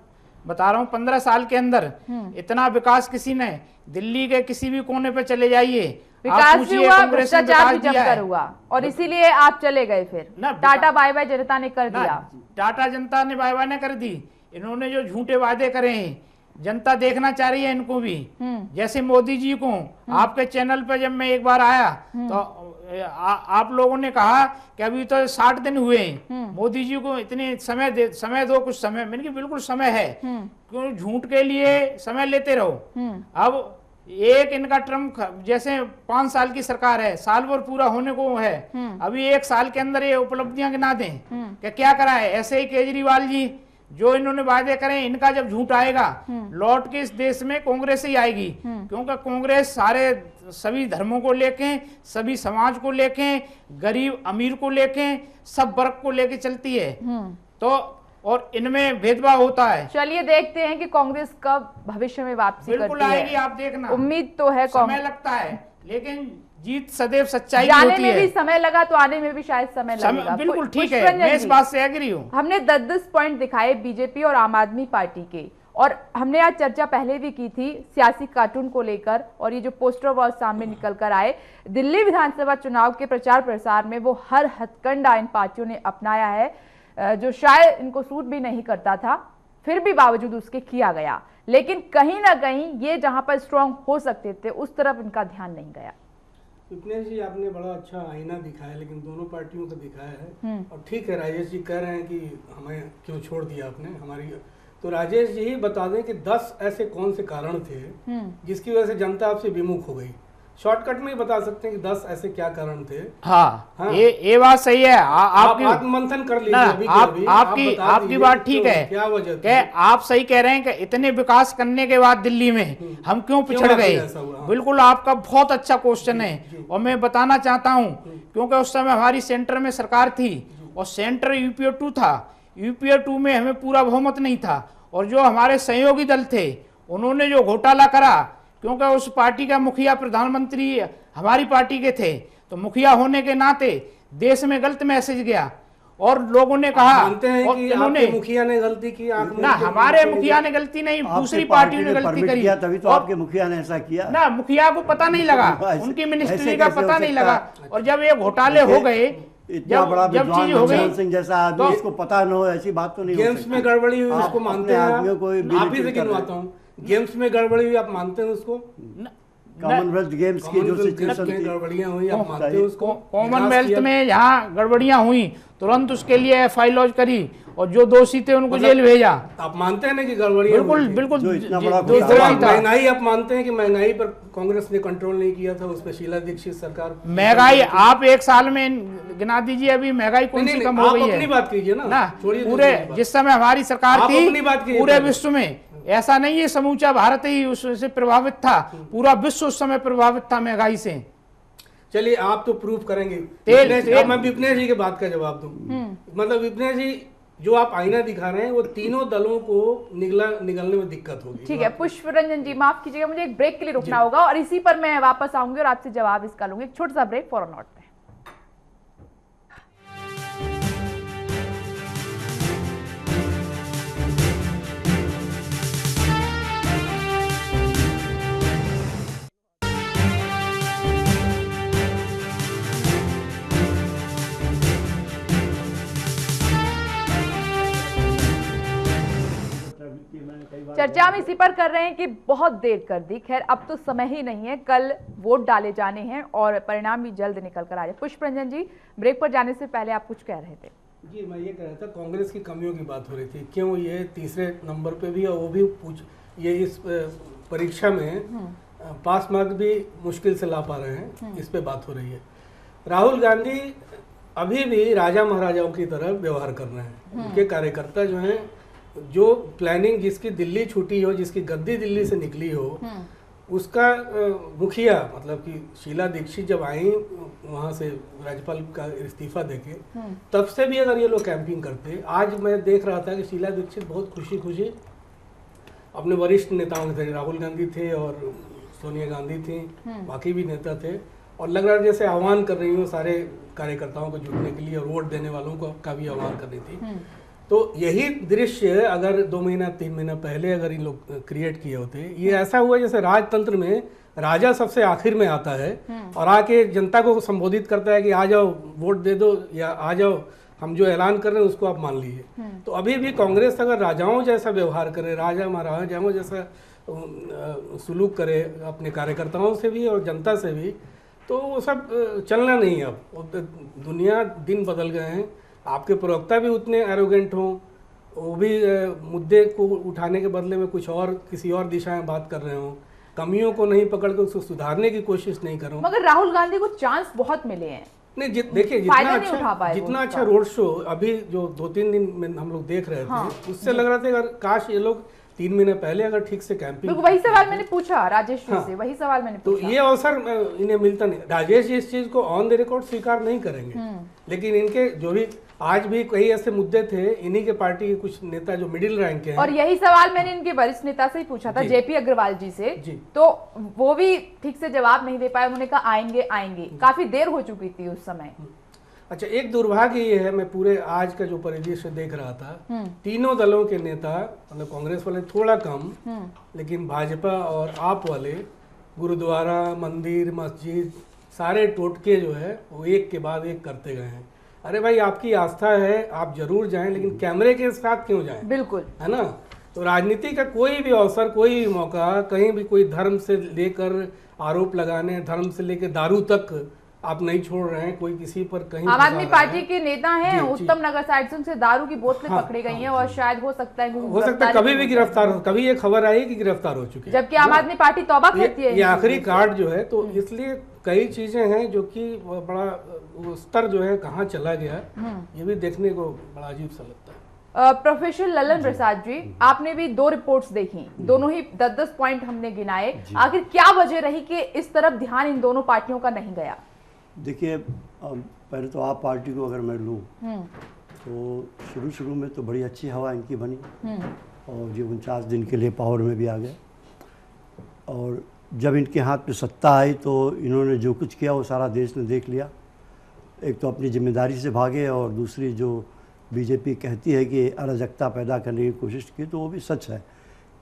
बता रहा हूँ, 15 साल के अंदर इतना विकास किसी ने, दिल्ली के किसी भी कोने पे चले जाइए, विकास भी हुआ, भ्रष्टाचार भी जमकर हुआ और इसीलिए आप चले गए। फिर टाटा बाय बाय जनता ने कर दिया, टाटा जनता ने बाय बाय ने कर दी। इन्होंने जो झूठे वादे करे हैं, जनता देखना चाह रही है इनको भी, जैसे मोदी जी को। आपके चैनल पर जब मैं एक बार आया तो आप लोगों ने कहा कि अभी तो 60 दिन हुए हैं, मोदी जी को इतने समय दो, कुछ समय। मैंने कहा बिल्कुल समय है, क्यों झूठ के लिए समय लेते रहो। अब एक इनका टर्म, जैसे 5 साल की सरकार है, साल भर पूरा होने को है, अभी 1 साल के अंदर ये उपलब्धियां गिना दें क्या करा है। ऐसे ही केजरीवाल जी जो इन्होंने वादे करे, इनका जब झूठ आएगा लौट के इस देश में कांग्रेस ही आएगी, क्योंकि कांग्रेस सभी धर्मों को लेके, सभी समाज को लेके, गरीब अमीर को लेके, सब वर्ग को लेके चलती है। तो और इनमें भेदभाव होता है। चलिए देखते हैं कि कांग्रेस कब भविष्य में वापसी करती है। बिल्कुल आएगी, आप देखना, उम्मीद तो है। समय लगता है लेकिन जीत सदैव सच्चाई की होती है। जाने में भी समय लगा तो आने में भी शायद समय लगेगा। बिल्कुल ठीक है, मैं इस बात से एग्री हूँ। हमने 10-10 पॉइंट दिखाए बीजेपी और आम आदमी पार्टी के, और हमने आज चर्चा पहले भी की थी सियासी कार्टून को लेकर, और ये जो पोस्टर वॉर सामने निकल कर आए दिल्ली विधानसभा चुनाव के प्रचार प्रसार में, वो हर हथकंडा इन पार्टियों ने अपनाया है जो शायद इनको सूट भी नहीं करता था, फिर भी बावजूद उसके किया गया। लेकिन कहीं ना कहीं ये जहां पर स्ट्रांग हो सकते थे उस तरफ इनका ध्यान नहीं गया। विपिनेश जी, आपने बड़ा अच्छा आईना दिखाया, लेकिन दोनों पार्टियों का दिखाया है। और ठीक है, राजेश जी कह रहे हैं कि हमें क्यों छोड़ दिया आपने हमारी, तो राजेश जी ही बता दें कि 10 ऐसे कौन से कारण थे जिसकी वजह से जनता आपसे विमुख हो गई। शॉर्टकट में ही बता सकते हैं कि 10 ऐसे क्या कारण थे। हाँ। ये बात सही है। आपकी आत्ममंथन कर लीजिए। आपकी बात ठीक है, क्या वजह कि आप सही कह रहे हैं कि इतने विकास करने के बाद दिल्ली में हम क्यों पिछड़ गए। बिल्कुल आपका बहुत अच्छा क्वेश्चन है, और मैं बताना चाहता हूँ, क्योंकि उस समय हमारी सेंटर में सरकार थी और सेंटर यूपीए 2 था। यूपीए 2 में हमें पूरा बहुमत नहीं था, और जो हमारे सहयोगी दल थे उन्होंने जो घोटाला करा, क्योंकि उस पार्टी का मुखिया प्रधानमंत्री हमारी पार्टी के थे, तो मुखिया होने के नाते देश में गलत मैसेज गया, और लोगों ने कहा मानते हैं कि आपके मुखिया ने गलती की। ना, हमारे मुखिया ने गलती नहीं, दूसरी पार्टी ने गलती करी, तभी तो आपके मुखिया ने ऐसा किया ना। मुखिया को पता नहीं लगा, उनकी मिनिस्ट्री का पता नहीं लगा, और जब ये घोटाले हो गए, इतना बड़ा चीज हो गई, सिंह जैसा आदमी तो इसको पता न हो, ऐसी बात तो नहीं। गेम्स में गड़बड़ी हुई उसको मानते हैं? आदमियों को आप ही से गिनवाता हूँ, गेम्स में गड़बड़ी हुई आप मानते हैं उसको? कॉमनवेल्थ गेम्स की जो सिचुएशन थी, गड़बड़ियां हुई, आप मानते हो उसको? कॉमनवेल्थ में जहाँ गड़बड़ियां हुई तुरंत उसके लिए एफआई लॉन्च करी और जो दोषी थे उनको जेल भेजा। आप मानते हैं ना कि गड़बड़ियां बिल्कुल हुई थी? बिल्कुल जो इतना बड़ा जो घोटाला सही था। महंगाई, आप मानते हैं कि महंगाई पर कांग्रेस ने कंट्रोल नहीं किया था, उस पर शीला दीक्षित सरकार। महंगाई आप एक साल में गिना दीजिए, अभी महंगाई कौन सी कम हो आप गई अपनी है बात कीजिए ना, छोड़िए पूरे दूसरी बात। जिस समय हमारी सरकार आप थी अपनी बात कीजिए पूरे पहले। विश्व में ऐसा नहीं है समूचा भारत ही उससे प्रभावित था, पूरा विश्व उस समय प्रभावित था महंगाई से। चलिए आप तो प्रूफ करेंगे। तेल- अब मैं विपनेश जी की बात का जवाब दूं। मतलब विपनेश जी जो आप आईना दिखा रहे हैं वो तीनों दलों को निगलने में दिक्कत होगी। ठीक है पुष्प रंजन जी, माफ कीजिएगा, मुझे एक ब्रेक के लिए रुकना होगा और इसी पर मैं वापस आऊंगी और आपसे जवाब इसका लूंगी। एक छोटा सा ब्रेक फॉर नॉट में। चर्चा हम इसी पर कर रहे हैं कि बहुत देर कर दी। खैर अब तो समय ही नहीं है, कल वोट डाले जाने हैं और परिणाम भी जल्द निकल कर आ जाए। पुष्प रंजन जी, ब्रेक पर जाने से पहले आप कुछ कह रहे थे। जी मैं ये कह रहा था, कांग्रेस की कमियों की बात हो रही थी, क्यों ये तीसरे नंबर पे भी, और वो भी ये इस परीक्षा में पास मार्क्स भी मुश्किल से ला पा रहे हैं, इस पे बात हो रही है। राहुल गांधी अभी भी राजा महाराजाओं की तरह व्यवहार कर रहे हैं। उनके कार्यकर्ता जो हैं, जो प्लानिंग जिसकी दिल्ली छूटी हो, जिसकी गद्दी दिल्ली से निकली हो, उसका मुखिया मतलब कि शीला दीक्षित जब आई वहाँ से राज्यपाल का इस्तीफा देके, तब से भी अगर ये लोग कैंपिंग करते। आज मैं देख रहा था कि शीला दीक्षित बहुत खुशी खुशी अपने वरिष्ठ नेताओं के थे, राहुल गांधी थे और सोनिया गांधी थी, बाकी भी नेता थे, और लग रहा जैसे आह्वान कर रही हूँ सारे कार्यकर्ताओं को जुटने के लिए और वोट देने वालों को का भी आह्वान कर रही थी। तो यही दृश्य अगर 2 महीना 3 महीना पहले अगर इन लोग क्रिएट किए होते, ये ऐसा हुआ जैसे राजतंत्र में राजा सबसे आखिर में आता है और आके जनता को संबोधित करता है कि आ जाओ वोट दे दो, या आ जाओ हम जो ऐलान कर रहे हैं उसको आप मान लीजिए। तो अभी भी कांग्रेस अगर राजाओं जैसा व्यवहार करे, राजा महाराजाओं जैसा सुलूक करे अपने कार्यकर्ताओं से भी और जनता से भी, तो वो सब चलना नहीं। अब दुनिया दिन बदल गए हैं, आपके प्रवक्ता भी उतने एरोगेंट हों, वो भी मुद्दे को उठाने के बदले में कुछ और किसी और दिशा में बात कर रहे हों, कमियों को नहीं पकड़ के उसको सुधारने की कोशिश नहीं करो। मगर राहुल गांधी को चांस बहुत मिले हैं। नहीं देखिए, जितना अच्छा रोड शो अभी जो 2-3 दिन में हम लोग देख रहे थे, उससे लग रहा था अगर काश ये लोग 3 महीने पहले अगर ठीक से कैंपिंग। वही सवाल मैंने पूछा राजेश जी से, वही सवाल मैंने पूछा। तो ये अवसर इन्हें मिलता नहीं। राजेश जी इस चीज को ऑन द रिकॉर्ड स्वीकार नहीं करेंगे, लेकिन इनके जो भी आज भी कई ऐसे मुद्दे थे, इन्हीं के पार्टी के कुछ नेता जो मिडिल रैंक के हैं, और यही सवाल मैंने इनके वरिष्ठ नेता से ही पूछा था, जेपी अग्रवाल जी से, तो वो भी ठीक से जवाब नहीं दे पाए। उन्होंने कहा आएंगे, काफी देर हो चुकी थी उस समय। अच्छा, एक दुर्भाग्य ये है, मैं पूरे आज का जो परिदृश्य देख रहा था, तीनों दलों के नेता, मतलब कांग्रेस वाले थोड़ा कम, लेकिन भाजपा और आप वाले गुरुद्वारा, मंदिर, मस्जिद, सारे टोटके जो है वो एक के बाद एक करते गए हैं। अरे भाई, आपकी आस्था है, आप जरूर जाएं, लेकिन कैमरे के साथ क्यों जाएं? बिल्कुल, है ना। तो राजनीति का कोई भी अवसर, कोई भी मौका, कहीं भी कोई धर्म से लेकर आरोप लगाने, धर्म से लेकर दारू तक आप नहीं छोड़ रहे हैं, कोई किसी पर कहीं। आम आदमी पार्टी के नेता हैं, उत्तम नगर साइड से उनसे दारू की बोतलें पकड़ी गई हैं और शायद हो सकता है कभी भी गिरफ्तार हो। कभी ये खबर आई कि गिरफ्तार हो चुके हैं, जबकि आम आदमी पार्टी तौबा करती है। ये आखिरी कार्ड जो है, तो इसलिए कई चीजें हैं जो कि बड़ा स्तर जो है कहाँ चला गया, ये भी देखने को बड़ा अजीब सा लगता है। प्रोफेसर ललन प्रसाद जी, आपने भी 2 रिपोर्ट्स देखी, दोनों ही 10-10 पॉइंट हमने गिनाए, आखिर क्या वजह रही कि इस तरफ ध्यान इन दोनों पार्टियों का नहीं गया? देखिए, पहले तो आप पार्टी को अगर मैं लूँ तो शुरू में तो बड़ी अच्छी हवा इनकी बनी, और ये 49 दिन के लिए पावर में भी आ गए, और जब इनके हाथ पे सत्ता आई तो इन्होंने जो कुछ किया वो सारा देश ने देख लिया। एक तो अपनी जिम्मेदारी से भागे, और दूसरी जो बीजेपी कहती है कि अराजकता पैदा करने की कोशिश की, तो वो भी सच है,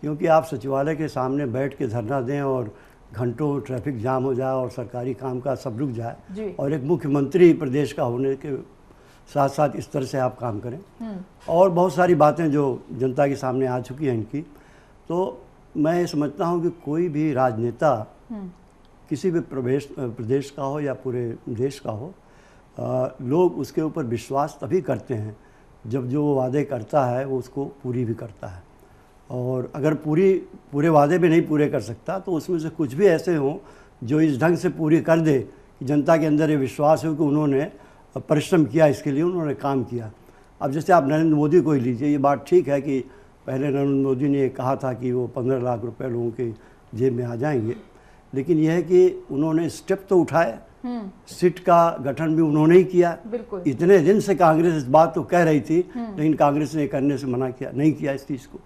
क्योंकि आप सचिवालय के सामने बैठ के धरना दें और घंटों ट्रैफिक जाम हो जाए और सरकारी कामकाज सब रुक जाए, और एक मुख्यमंत्री प्रदेश का होने के साथ साथ इस तरह से आप काम करें, और बहुत सारी बातें जो जनता के सामने आ चुकी हैं इनकी, तो मैं ये समझता हूँ कि कोई भी राजनेता किसी भी प्रदेश का हो या पूरे देश का हो, लोग उसके ऊपर विश्वास तभी करते हैं जब जो वो वादे करता है वो उसको पूरी भी करता है। और अगर पूरे वादे भी नहीं पूरे कर सकता तो उसमें से कुछ भी ऐसे हों जो इस ढंग से पूरी कर दे कि जनता के अंदर ये विश्वास हो कि उन्होंने परिश्रम किया, इसके लिए उन्होंने काम किया। अब जैसे आप नरेंद्र मोदी को ही लीजिए, ये बात ठीक है कि पहले नरेंद्र मोदी ने कहा था कि वो 15 लाख रुपए लोगों के जेब में आ जाएंगे, लेकिन यह है कि उन्होंने स्टेप तो उठाए, सिट का गठन भी उन्होंने ही किया। इतने दिन से कांग्रेस इस बात तो कह रही थी, लेकिन कांग्रेस ने करने से मना किया, नहीं किया इस चीज़ को।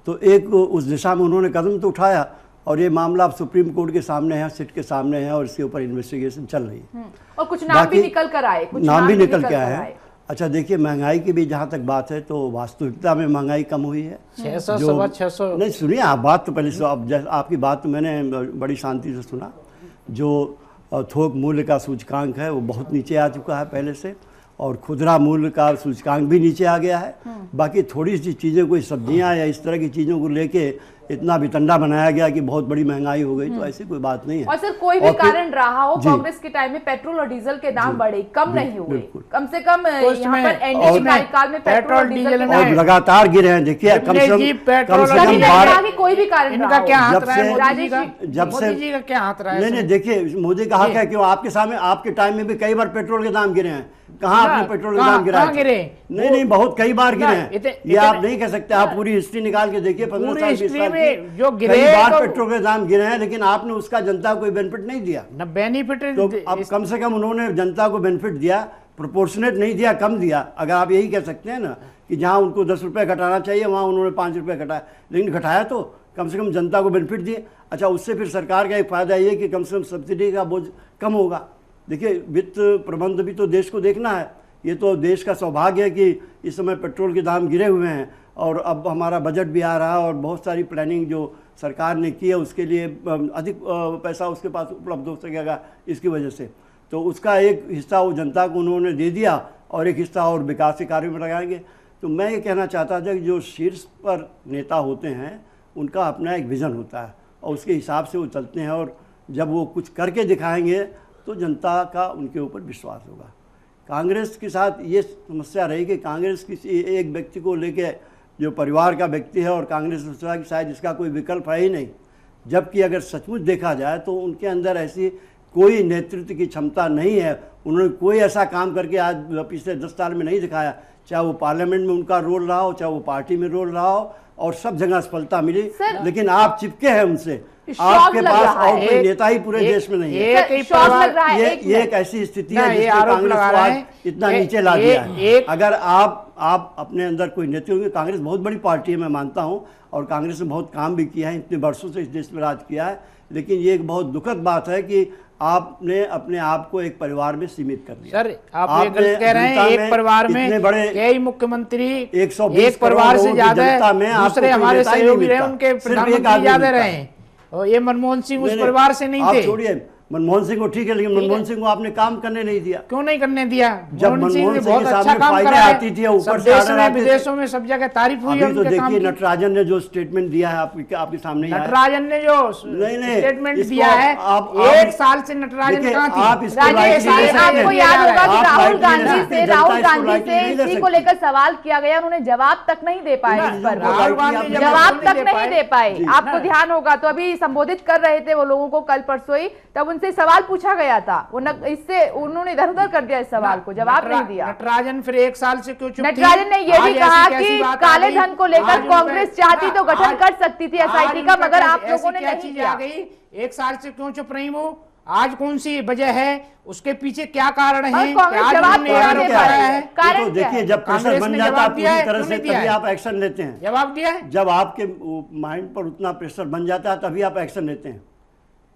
तो एक उस दिशा में उन्होंने कदम तो उठाया और ये मामला अब सुप्रीम कोर्ट के सामने है, सिट के सामने है और इसके ऊपर इन्वेस्टिगेशन चल रही है। और कुछ नाम भी निकल कर आए, नाम भी निकल के आए हैं। अच्छा देखिए, महंगाई की भी जहाँ तक बात है तो वास्तविकता में महंगाई कम हुई है। 600 नहीं, सुनिए आप बात तो पहले आपकी बात तो मैंने बड़ी शांति से सुना। जो थोक मूल्य का सूचकांक है वो बहुत नीचे आ चुका है पहले से, और खुदरा मूल्य का सूचकांक भी नीचे आ गया है। बाकी थोड़ी सी चीज़ें, कोई सब्जियां या इस तरह की चीज़ों को लेके इतना वितंडा बनाया गया कि बहुत बड़ी महंगाई हो गई, तो ऐसी कोई बात नहीं है। और सर कोई भी कारण रहा हो, कांग्रेस के टाइम में पेट्रोल और डीजल के दाम बढ़े, कम नहीं हुए, कम से कम यहाँ पर एनडीए कार्यकाल में पेट्रोल और डीजल और लगातार गिरे हैं। देखिए कम से कम कोई भी कारण इनका क्या हाथ रहा है, जब से मोदी जी का क्या हाथ रहा है? नहीं, देखिए मोदी का हक है, क्यों आपके सामने आपके टाइम में भी कई बार पेट्रोल के दाम गिरे हैं। कहाँ आपने पेट्रोल के दाम गिरा? नहीं, बहुत कई बार गिरे हैं। ये आप नहीं कह सकते, आप पूरी हिस्ट्री निकाल के देखिए, 15 साल 20 साल में जो गिरे कई बार पेट्रोल के दाम गिरे हैं, लेकिन आपने उसका जनता को कोई बेनिफिट नहीं दिया। न बेनिफिट, तो अब कम से कम उन्होंने जनता को बेनिफिट दिया, प्रोपोर्शनेट नहीं दिया, कम दिया। अगर आप यही कह सकते हैं ना कि जहाँ उनको 10 रुपये घटाना चाहिए वहाँ उन्होंने 5 रुपये घटाया, लेकिन घटाया तो कम से कम जनता को बेनिफिट दिए। अच्छा, उससे फिर सरकार का एक फ़ायदा ये कि कम से कम सब्सिडी का बोझ कम होगा। देखिए, वित्त प्रबंध भी तो देश को देखना है। ये तो देश का सौभाग्य है कि इस समय पेट्रोल के दाम गिरे हुए हैं और अब हमारा बजट भी आ रहा है और बहुत सारी प्लानिंग जो सरकार ने की है उसके लिए अधिक पैसा उसके पास उपलब्ध हो सकेगा इसकी वजह से। तो उसका एक हिस्सा वो जनता को उन्होंने दे दिया और एक हिस्सा और विकास के कार्यों में लगाएंगे। तो मैं ये कहना चाहता था कि जो शीर्ष पर नेता होते हैं उनका अपना एक विज़न होता है और उसके हिसाब से वो चलते हैं, और जब वो कुछ करके दिखाएंगे तो जनता का उनके ऊपर विश्वास होगा। कांग्रेस के साथ ये समस्या रही कि कांग्रेस किसी एक व्यक्ति को लेके, जो परिवार का व्यक्ति है, और कांग्रेस ने सोचा कि शायद इसका कोई विकल्प है ही नहीं, जबकि अगर सचमुच देखा जाए तो उनके अंदर ऐसी कोई नेतृत्व की क्षमता नहीं है। उन्होंने कोई ऐसा काम करके आज पिछले 10 साल में नहीं दिखाया, चाहे वो पार्लियामेंट में उनका रोल रहा हो, चाहे वो पार्टी में रोल रहा हो, और सब जगह सफलता मिली। लेकिन आप चिपके हैं उनसे, आपके पास और कोई नेता ही पूरे देश में नहीं है। ये एक ऐसी स्थिति है जिसने कांग्रेस को आज इतना नीचे ला दिया है। अगर आप अपने अंदर कोई नेता होंगे, कांग्रेस बहुत बड़ी पार्टी है मैं मानता हूँ, और कांग्रेस ने बहुत काम भी किया है, इतने वर्षों से इस देश में राज किया है, लेकिन ये एक बहुत दुखद बात है कि आपने अपने आप को एक परिवार में सीमित कर दिया। सर आप ये गलत कह रहे हैं, एक परिवार में कई मुख्यमंत्री, एक परिवार से ज्यादा दूसरे हमारे सहयोगी रहे, उनके प्रधानमंत्री ज्यादा रहे, और ये मनमोहन सिंह उस परिवार से नहीं थे। छोड़िए मनमोहन सिंह को, ठीक है, लेकिन मनमोहन सिंह को आपने काम करने नहीं दिया। क्यों नहीं करने दिया? जब मनमोहन सिंह बहुत अच्छा काम करा आती थी, ऊपर से विदेशों में सब जगह तारीफ हुई है। तो देखिए नटराजन ने जो स्टेटमेंट दिया है आपके सामने, नटराजन ने जो स्टेटमेंट दिया है, एक साल से नटराजन कहाँ थी? आपको याद होगा कि राहुल गांधी से इसी को लेकर सवाल किया गया, उन्होंने जवाब तक नहीं दे पाए, इस पर जवाब तक नहीं दे पाए, आपको ध्यान होगा। तो अभी संबोधित कर रहे थे वो लोगों को कल परसों ही, तब उनसे सवाल पूछा गया था, वो इससे उन्होंने इधर उधर कर दिया इस सवाल को, जवाब नहीं दिया। नटराजन फिर एक साल से क्यों चुप थी? नटराजन ने यह भी कहा कि काले धन को लेकर कांग्रेस चाहती तो गठन कर सकती थी एसआईटी का, मगर आप लोगों ने नहीं किया। एक साल से क्यों चुप रही वो? आज कौन सी वजह है, उसके पीछे क्या कारण है? देखिए, जब प्रेशर बन जाता है पूरी तरह से तभी आप एक्शन लेते हैं। जवाब दिया है। जब आपके माइंड पर उतना प्रेशर बन जाता है तभी आप एक्शन लेते हैं,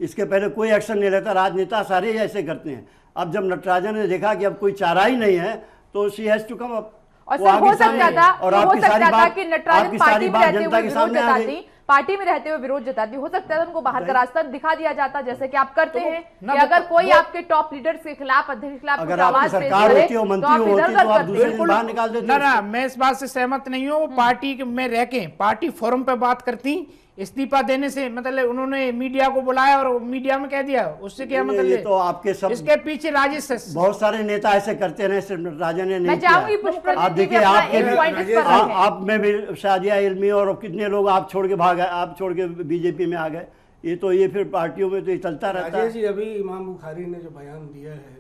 इसके पहले कोई एक्शन नहीं लेता। राजनेता सारे ऐसे करते हैं। अब जब नटराजन ने देखा कि अब कोई चारा ही नहीं है तो she has to come up. और सर हो सकता था कि नटराजन पार्टी में रहते हुए विरोध जताती, पार्टी में रहते हुए विरोध जताती, हो सकता है उनको बाहर का रास्ता दिखा दिया जाता, जैसे कि आप करते हैं कि अगर कोई आपके टॉप लीडर्स के खिलाफ, अध्यक्ष के खिलाफ कुछ आवाज पेश करे तो आप इधर-उधर करते हैं। ना मैं इस बात से सहमत नहीं हूँ। पार्टी में रह के पार्टी फोरम पे बात करती, इस्तीफा देने से मतलब उन्होंने मीडिया को बुलाया और मीडिया में कह दिया, उससे क्या मतलब? ये तो आपके सब, इसके पीछे राजेश बहुत सारे नेता ऐसे करते रहे, सिर्फ राजा ने नहीं मैं चाहूंगी पुष्पा आप देखिए, आप में भी शादिया इल्मी और कितने लोग आप छोड़ के भाग गए, आप छोड़ के बीजेपी में आ गए। ये फिर पार्टियों में तो ये चलता रहता है। जी अभी इमाम बुखारी ने जो बयान दिया है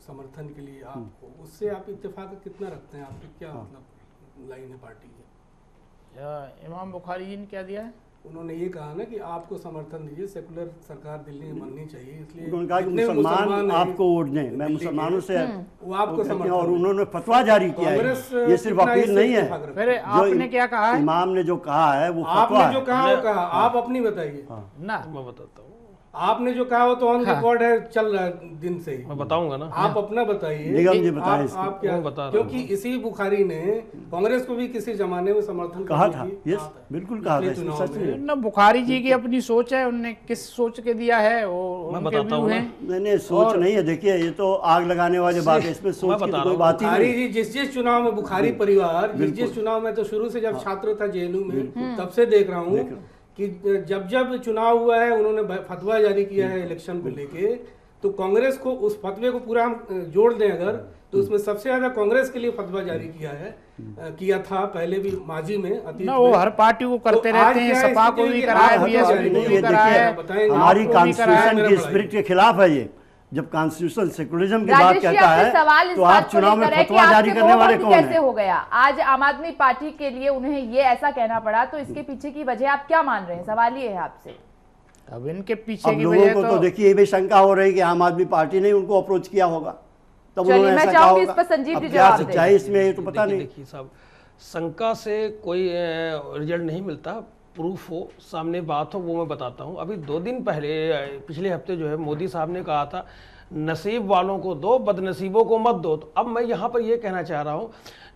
समर्थन के लिए आपको, उससे आप इत्तेफाक कितना रखते हैं? आपकी क्या मतलब लाइन है पार्टी की? इमाम बुखारी जी ने क्या दिया है? उन्होंने ये कहा ना कि आपको समर्थन दीजिए, सेकुलर सरकार दिल्ली में बननी चाहिए, इसलिए उन्होंने कहा कि मुसलमान आपको वोट दें, मैं मुसलमानों से वो आपको समर्थन, और उन्होंने फतवा जारी किया है। ये सिर्फ अपील नहीं है, फिर आपने क्या कहा है? इमाम ने जो कहा है वो आपने जो कहा वो कहा, आप अपनी बताइए ना। मैं बताता हूँ, आपने जो कहा वो तो ऑन रिकॉर्ड है, चल रहा है दिन से ही। मैं बताऊंगा ना, आप अपना बताइए। निगम जी बताएं आप क्या बता? क्योंकि इसी बुखारी ने कांग्रेस को भी किसी जमाने में समर्थन कहा था, बिल्कुल कहा था, सच में ना। बुखारी जी की अपनी सोच है, उनने किस सोच के दिया है वो मैं बताता हूँ। नहीं सोच नहीं है, देखिए ये तो आग लगाने वाली बात है, इसमें सोच की कोई बात ही नहीं। जिस चुनाव में बुखारी परिवार, जिस चुनाव में तो शुरू से जब छात्र था जेएनयू में, तब से देख रहा हूँ कि जब चुनाव हुआ है उन्होंने फतवा जारी किया है इलेक्शन को लेके, तो कांग्रेस को उस फतवे को पूरा हम जोड़ दें अगर, तो उसमें सबसे ज्यादा कांग्रेस के लिए फतवा जारी किया था पहले भी माजी में, अतीत में। वो हर पार्टी को करते रहते हैं, सपा को भी कराया, बीएसपी को भी कराया, हमारी कॉन्स्टिट्यूशन की स्पिरिट के खिलाफ है ये। जब कॉन्स्टिट्यूशन सेकुलरिज्म की बात कहता है तो आप चुनाव में फतवा जारी करने वाले कौन हैं? कैसे हो गया आज आम आदमी पार्टी के लिए उन्हें ये ऐसा कहना पड़ा, तो इसके पीछे की वजह आप क्या मान रहे हैं? सवाल ये है आपसे। अब इनके पीछे की लोगों को तो देखिए ये भी शंका हो रही है कि आम आदमी पार्टी ने उनको अप्रोच किया होगा, तब उन्होंने ऐसा कहा होगा। इस पर संजीव जी क्या सच्चाई इसमें ये तो पता नहीं। देखिए साहब, शंका से कोई रिजल्ट नहीं मिलता, प्रूफ हो सामने बात हो वो मैं बताता हूँ। अभी 2 दिन पहले, पिछले हफ्ते जो है मोदी साहब ने कहा था नसीब वालों को दो, बदनसीबों को मत दो। तो अब मैं यहाँ पर ये कहना चाह रहा हूँ,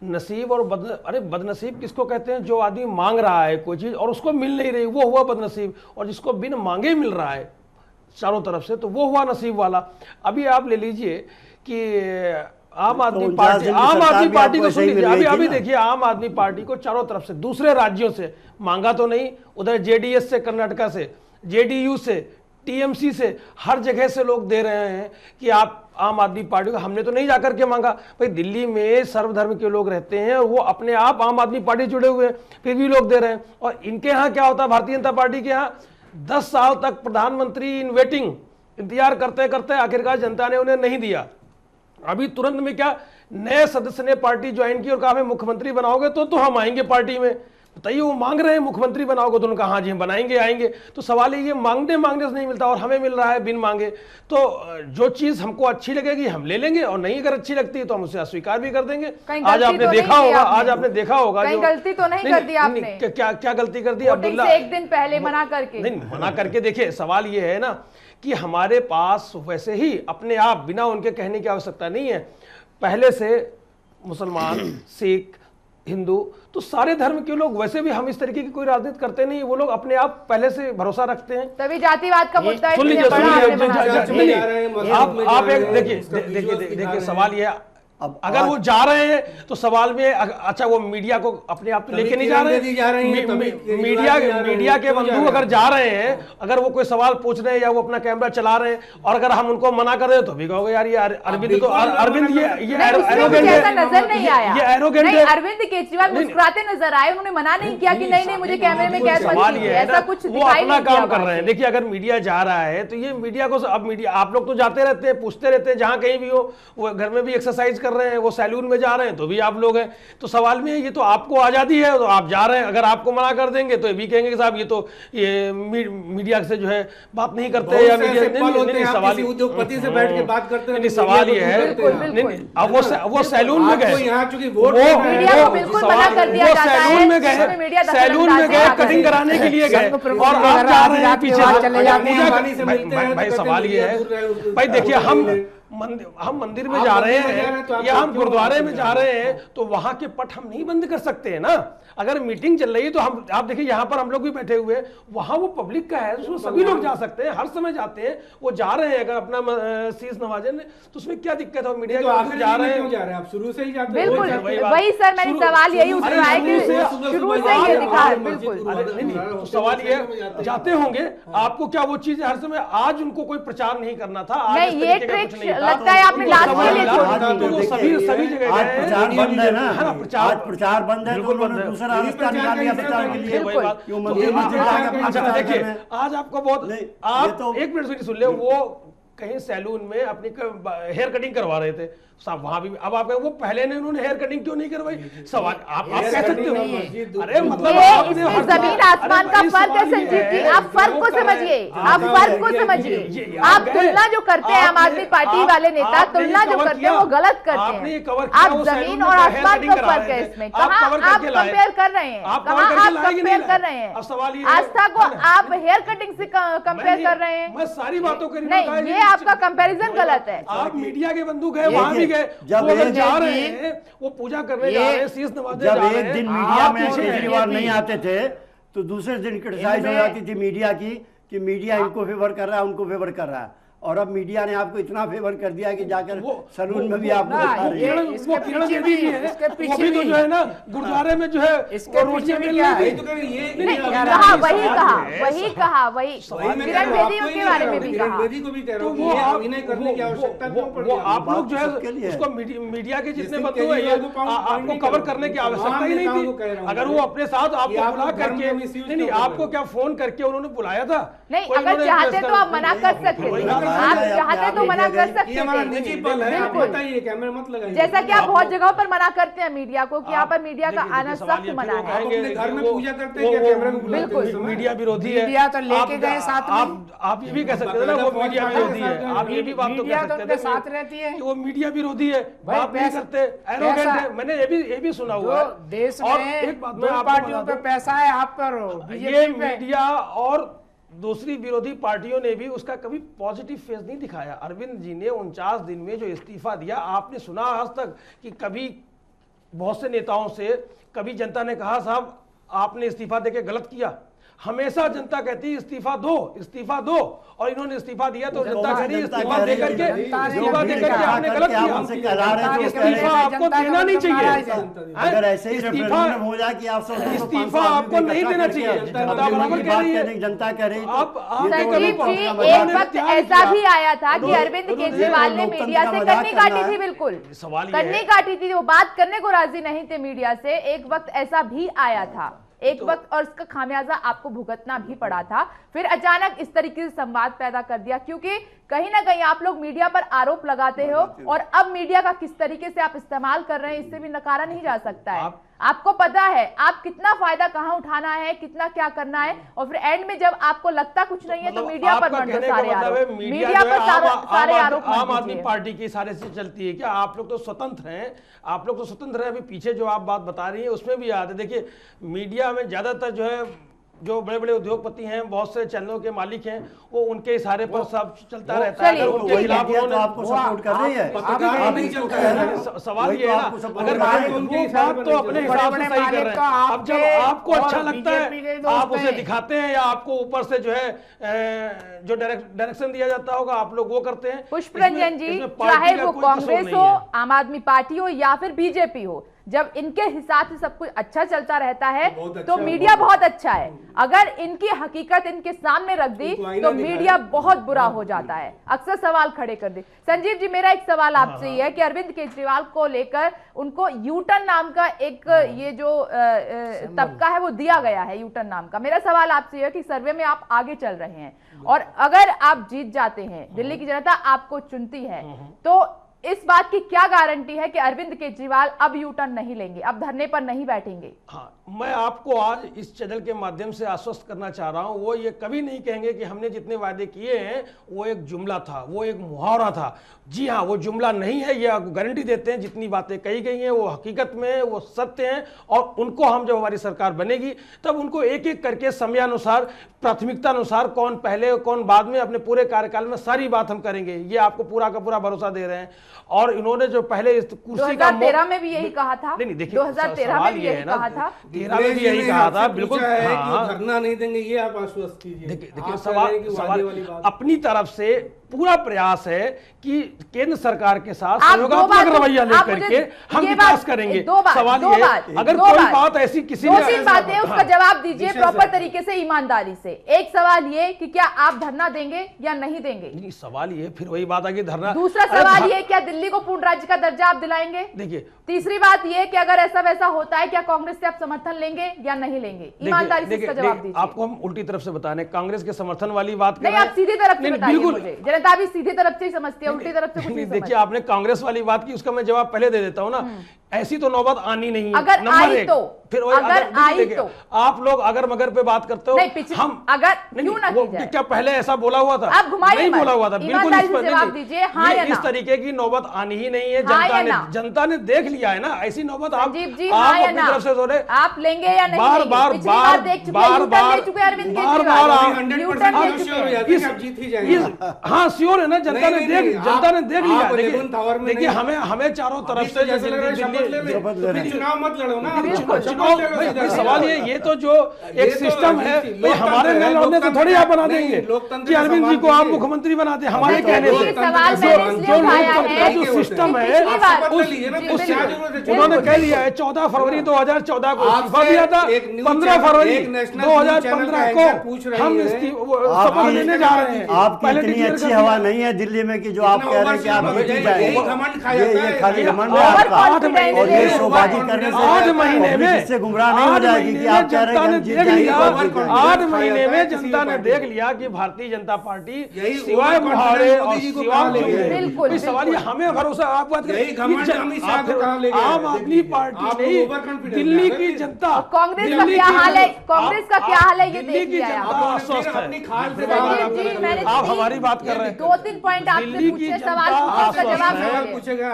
नसीब और अरे बदनसीब किसको कहते हैं? जो आदमी मांग रहा है कोई चीज़ और उसको मिल नहीं रही, वो हुआ बदनसीब। और जिसको बिन मांगे मिल रहा है चारों तरफ से, तो वो हुआ नसीब वाला। अभी आप ले लीजिए कि आम आदमी पार्टी को सुन लीजिए, अभी देखिए आम आदमी पार्टी को चारों तरफ से, दूसरे राज्यों से मांगा तो नहीं, उधर जेडीएस से, कर्नाटका से, जेडीयू से, टीएमसी से, हर जगह से लोग दे रहे हैं कि आप आम आदमी पार्टी को। हमने तो नहीं जाकर के मांगा भाई, दिल्ली में सर्वधर्म के लोग रहते हैं और वो अपने आप आम आदमी पार्टी जुड़े हुए हैं, फिर भी लोग दे रहे हैं। और इनके यहाँ क्या होता है, भारतीय जनता पार्टी के यहाँ 10 साल तक प्रधानमंत्री इन वेटिंग, इंतजार करते करते आखिरकार जनता ने उन्हें नहीं दिया। अभी तुरंत में क्या नए सदस्य ने पार्टी ज्वाइन की और कहा हमें मुख्यमंत्री बनाओगे तो हम आएंगे पार्टी में। बताइए, वो मांग रहे हैं मुख्यमंत्री बनाओगे, तो उन्होंने कहा हाँ जी हम बनाएंगे, आएंगे। तो सवाल ये मांगने से नहीं मिलता और हमें मिल रहा है बिन मांगे। तो जो चीज हमको अच्छी लगेगी हम ले लेंगे, और नहीं अगर अच्छी लगती है तो हम उसे अस्वीकार भी कर देंगे। आज आपने देखा होगा कहीं गलती तो नहीं कर दी आपने? क्या गलती कर दी? अब्दुल्ला एक दिन पहले मना करके नहीं, मना करके देखिए, सवाल ये है ना कि हमारे पास वैसे ही अपने आप बिना उनके कहने की आवश्यकता नहीं है, पहले से मुसलमान, सिख, हिंदू, तो सारे धर्म के लोग वैसे भी, हम इस तरीके की कोई राजनीति करते नहीं, वो लोग अपने आप पहले से भरोसा रखते हैं। तभी जातिवाद का मुद्दा आप एक देखिए सवाल ये, अगर वो जा रहे हैं तो सवाल में अच्छा वो मीडिया को अपने आप तो लेके नहीं जा रहे हैं, मीडिया के बंधु अगर जा रहे हैं, अगर वो कोई सवाल पूछ रहे हैं या वो अपना कैमरा चला रहे हैं और अगर हम उनको मना कर रहे हैं तो भी कहोगे यार ये अरविंद तो अरविंद ये एरोगेंट नजर नहीं आया, ये एरोगेंट है। अरविंद केजरीवाल मुस्कुराते नजर आए, उन्होंने मना नहीं किया कि नहीं मुझे कैमरे में कैद सवाल ये है ना, वो अपना काम कर रहे हैं। देखिए अगर मीडिया जा रहा है तो ये मीडिया को, अब मीडिया आप लोग तो जाते रहते हैं, पूछते रहते हैं, जहां कहीं भी हो, वो घर में भी एक्सरसाइज कर रहे हैं, वो सैलून में जा रहे हैं तो भी आप लोग हैं। तो सवाल में ये तो आपको आजादी है तो आप जा रहे हैं, अगर आपको मना कर देंगे तो ये भी कहेंगे कि साहब ये तो ये मीडिया से जो है बात नहीं करते या मीडिया नहीं, सवाल उद्योगपति से बैठ के बात करते हैं। सवाल ये है, अब वो सैलून में गए, सैलून में गए कटिंग कराने के लिए गए और आप जा रहे हैं पीछे। भाई सवाल ये है, भाई देखिए हम हम मंदिर में जा रहे हैं या हम गुरुद्वारे में जा रहे हैं तो वहां के पट हम नहीं बंद कर सकते हैं ना। अगर मीटिंग चल रही है तो हम, आप देखिए यहाँ पर हम लोग भी बैठे हुए हैं, वहां वो पब्लिक का है, उसमें सभी लोग जा सकते हैं, हर समय जाते हैं, वो जा रहे हैं अगर अपना शीश नवाजे ने, तो उसमें क्या दिक्कत है? मीडिया के जा रहे हैं, आप शुरू से ही जाते हैं। बिल्कुल वही सर, मैंने सवाल यही उठाया है कि शुरू से ये दिखा है। बिल्कुल नहीं, सवाल ये जाते होंगे, आपको क्या वो चीज हर समय, आज उनको कोई प्रचार नहीं करना था, नहीं, ये ट्रिक लगता है आपने लास्ट के लिए छोड़ दी। सभी जगह आज प्रचार बंद है ना, प्रचार आज प्रचार बंद है तो उन्होंने दूसरा रास्ता निकाल लिया प्रचार के लिए। अच्छा देखिए, आज आपको बहुत, आप एक मिनट सुन ले, वो कहीं सैलून में अपनी हेयर कटिंग करवा रहे थे साहब, वहां भी अब आप वो पहले ने उन्होंने हेयर कटिंग क्यों नहीं करवाई? सवाल आप कह सकते हो, अरे मतलब जमीन आसमान का फर्क है संजीव जी, आप फर्क को समझिए, आप फर्क को समझिए। आप तुलना जो करते हैं आम आदमी पार्टी वाले नेता, तुलना जो करते हैं वो गलत करते हैं। आप जमीन और आसमान का फर्क है इसमें, कहाँ आप कंपेयर कर रहे हैं, कहाँ आप कंपेयर कर रहे हैं? आस्था को आप हेयर कटिंग से कंपेयर कर रहे हैं? मैं सारी बातों कर नहीं, ये आपका कंपैरिजन गलत है। आप मीडिया के बंधु गए, वहां भी गए, जब एक जा रहे हैं, वो पूजा करने जा रहे हैं, शीश नवाज़ने जा रहे हैं। जब एक दिन मीडिया में केजरीवाल नहीं आते थे तो दूसरे दिन क्रिटिसाइज हो जाती थी मीडिया की कि मीडिया इनको फेवर कर रहा है, उनको फेवर कर रहा है, और अब मीडिया ने आपको इतना फेवर कर दिया कि जाकर सलून में भी आपको दिखा रही है। वो किरण बेदी जी है, वो भी तो जो है ना गुरुद्वारे में जो है इसके पीछे भी क्या है? वही कहा किरण बेदी के बारे में भी कहा। बेदी को भी कह रहा हूं, अभिनय करने की आवश्यकता क्यों पड़ रही है? आप लोग जो है उसको मीडिया के जितने बंधु हैं, आपको कवर करने की आवश्यकता ही नहीं थी। अगर वो अपने साथ आपको बुला करके, नहीं आपको क्या फोन करके उन्होंने बुलाया था? नहीं, अगर चाहते तो आप मना कर सकते थे, आप चाहते तो मना कर सकते थे। जैसा कि आप बहुत जगहों पर मना करते हैं मीडिया को कि यहाँ पर मीडिया का आना सख्त मना है। घर में पूजा करते हैं, कैमरे में बिल्कुल मीडिया विरोधी है। मीडिया तो लेके गए साथ में, आप ये भी कह सकते थे ना वो मीडिया विरोधी है, आप ये भी बात तो कह सकते थे साथ रहती है कि वो मीडिया विरोधी है, बात नहीं करते, एरोगेंट है। मैंने ये भी सुना हुआ है देश में एक बात मैं पार्टियों पे पैसा है, आप पर ये मीडिया और दूसरी विरोधी पार्टियों ने भी उसका कभी पॉजिटिव फेस नहीं दिखाया। अरविंद जी ने 49 दिन में जो इस्तीफा दिया, आपने सुना आज तक कि कभी बहुत से नेताओं से कभी जनता ने कहा साहब आपने इस्तीफा देके गलत किया? हमेशा जनता कहती है इस्तीफा दो, और इन्होंने इस्तीफा दिया तो जनता कह रही है इस्तीफा दे करके आपने गलत किया, इस्तीफा आपको देना नहीं चाहिए। अगर ऐसे ही रेफरेंडम हो जाए कि आप इस्तीफा आपको नहीं देना चाहिए, जनता बराबर कह रही है, जनता कह रही है। संजीव जी, एक वक्त ऐसा भी आया था कि अरविंद केजरीवाल ने मीडिया से कन्नी काटी थी, बिल्कुल कन्नी काटी थी, वो बात करने को राजी नहीं थे मीडिया से। एक वक्त ऐसा भी आया था, एक वक्त, और इसका खामियाजा आपको भुगतना भी पड़ा था। फिर अचानक इस तरीके से संवाद पैदा कर दिया, क्योंकि कहीं ना कहीं आप लोग मीडिया पर आरोप लगाते हो, और अब मीडिया का किस तरीके से आप इस्तेमाल कर रहे हैं इससे भी नकारा नहीं जा सकता है। आपको पता है आप कितना फायदा कहां उठाना है, कितना क्या करना है, और फिर एंड में जब आपको लगता कुछ नहीं है तो मीडिया पर मत दो सारे आरोप, मीडिया पर सारे आरोप। आम आदमी पार्टी की सारे से चलती है क्या? आप लोग तो स्वतंत्र हैं, आप लोग तो स्वतंत्र हैं। अभी पीछे जो आप बात बता रही है उसमें भी याद है, देखिए मीडिया में ज्यादातर जो है जो बड़े बड़े उद्योगपति हैं, बहुत से चैनलों के मालिक हैं, वो उनके इशारे पर सब चलता रहता है। उनके खिलाफ उन्होंने आपको सपोर्ट कर रही है, सवाल ये है ना, अगर वो बात तो अपने हिसाब से सही कर रहे हैं। अब जब आपको अच्छा लगता है आप उसे दिखाते हैं, या आपको ऊपर से जो है जो डायरेक्शन दिया जाता होगा आप लोग वो करते हैं। पुष्परंजन जी, चाहे वो कांग्रेस हो, आम आदमी पार्टी हो या फिर बीजेपी हो, जब इनके हिसाब से सब कुछ अच्छा चलता रहता है तो मीडिया बहुत अच्छा है। अगर इनकी हकीकत इनके सामने रख दी तो मीडिया बहुत बुरा हो जाता है, अक्सर सवाल खड़े कर दे। संजीव जी, मेरा एक सवाल आपसे ये है कि अरविंद केजरीवाल को लेकर उनको यूटर्न नाम का एक ये जो तबका है वो दिया गया है, यूटर्न नाम का। मेरा सवाल आपसे यह है कि सर्वे में आप आगे चल रहे हैं और अगर आप जीत जाते हैं, दिल्ली की जनता आपको चुनती है, तो इस बात की क्या गारंटी है कि अरविंद केजरीवाल अब यू टर्न नहीं लेंगे, अब धरने पर नहीं बैठेंगे? हाँ, मैं आपको आज इस चैनल के माध्यम से आश्वस्त करना चाह रहा हूं, वो ये कभी नहीं कहेंगे कि हमने जितने वादे किए हैं वो एक जुमला था, वो एक मुहावरा था। जी हाँ, वो जुमला नहीं है, ये आपको गारंटी देते हैं जितनी बातें कही गई हैं वो हकीकत में वो सत्य हैं। और उनको हम जब हमारी सरकार बनेगी तब उनको एक एक करके समयानुसार, प्राथमिकता अनुसार, कौन पहले कौन बाद में, अपने पूरे कार्यकाल में सारी बात हम करेंगे, ये आपको पूरा का पूरा भरोसा दे रहे हैं। और इन्होंने जो पहले इस कुर्सी का 2013 में भी यही कहा था। नहीं देखिए, 2013 में भी यही कहा था, 13 में भी यही कहा था, बिल्कुल। धरना नहीं देंगे ये आप आश्वस्त कीजिए। देखिए सवाल अपनी तरफ से पूरा प्रयास है कि केंद्र सरकार के साथ सहयोगात्मक रवैया लेकर के हम विकास करेंगे। सवाल ये, अगर कोई बात ऐसी किसी ने, 2-3 बातें उसका जवाब दीजिए प्रॉपर तरीके से, ईमानदारी से। एक सवाल ये कि क्या आप धरना देंगे या नहीं देंगे? नहीं, सवाल ये फिर वही बात आ गई धरना। दूसरा सवाल ये, क्या दिल्ली को पूर्ण राज्य का दर्जा आप दिलाएंगे? देखिए, तीसरी बात ये कि अगर ऐसा वैसा होता है क्या कांग्रेस से आप समर्थन लेंगे या नहीं लेंगे? ईमानदारी से इसका जवाब दीजिए। आपको हम उल्टी तरफ से बताने, कांग्रेस के समर्थन वाली बात नहीं, आप सीधी तरफ से बताइए मुझे। जनता भी सीधी तरफ से ही समझती है, उल्टी तरफ से कुछ नहीं। देखिए, आपने कांग्रेस वाली बात की, उसका मैं जवाब पहले दे देता हूं ना। ऐसी तो नौबत आनी नहीं है। अगर आई तो, फिर अगर आई तो आप लोग अगर मगर पे बात करते हो, हम अगर क्यों ना की जाए? क्या पहले ऐसा बोला हुआ था? आप घुमाइए, नहीं बोला हुआ था, बिल्कुल। इस पर जवाब दीजिए, हाँ या ना? इस तरीके की नौबत आनी ही नहीं है। जनता ने देख लिया है ना, ऐसी नौबत आप अपनी तरफ से जोड़े, आप लेंगे या नहीं? बार बार बार देख चुके, अरविंद केजरीवाल। हाँ, श्योर है ना, जनता ने देख लिया। देखिए, हमें चारों तरफ से चुनाव मत लड़ो ना, चुनाव सवाल ये तो जो एक सिस्टम है, हमारे न लड़ने से थोड़ी आप बना देंगे कि अरविंद जी को आप मुख्यमंत्री बनाते हैं हमारे कहने से। जो सिस्टम है उन्होंने कह लिया है 14 फरवरी 2014 को इस्तीफा दिया था, 15 फरवरी 2015 को हम शपथ लेने जा रहे हैं। आपकी इतनी अच्छी हवा नहीं है दिल्ली में कि जो आप कह रहे हैं कि आप जीत जाएंगे, ये खाली घमंड है आपका। और ये शोबाजी करने से 8 महीने में इससे गुमराह नहीं हो जाएगी कि आप कह रहे हैं कि हम जीत जाएंगे। 8 महीने में जनता ने देख लिया कि भारतीय जनता पार्टी सिवाय मुहावरे और सिवाय सवाल ये हमें भरोसा, आप बात करें आम आदमी पार्टी नहीं, दिल्ली की जनता, कांग्रेस का क्या हाल है? कांग्रेस का क्या हाल है ये देखिए। आप हमारी बात कर रहे हैं, 2-3 पॉइंट आपसे पूछे, सवाल का जवाब पूछेगा,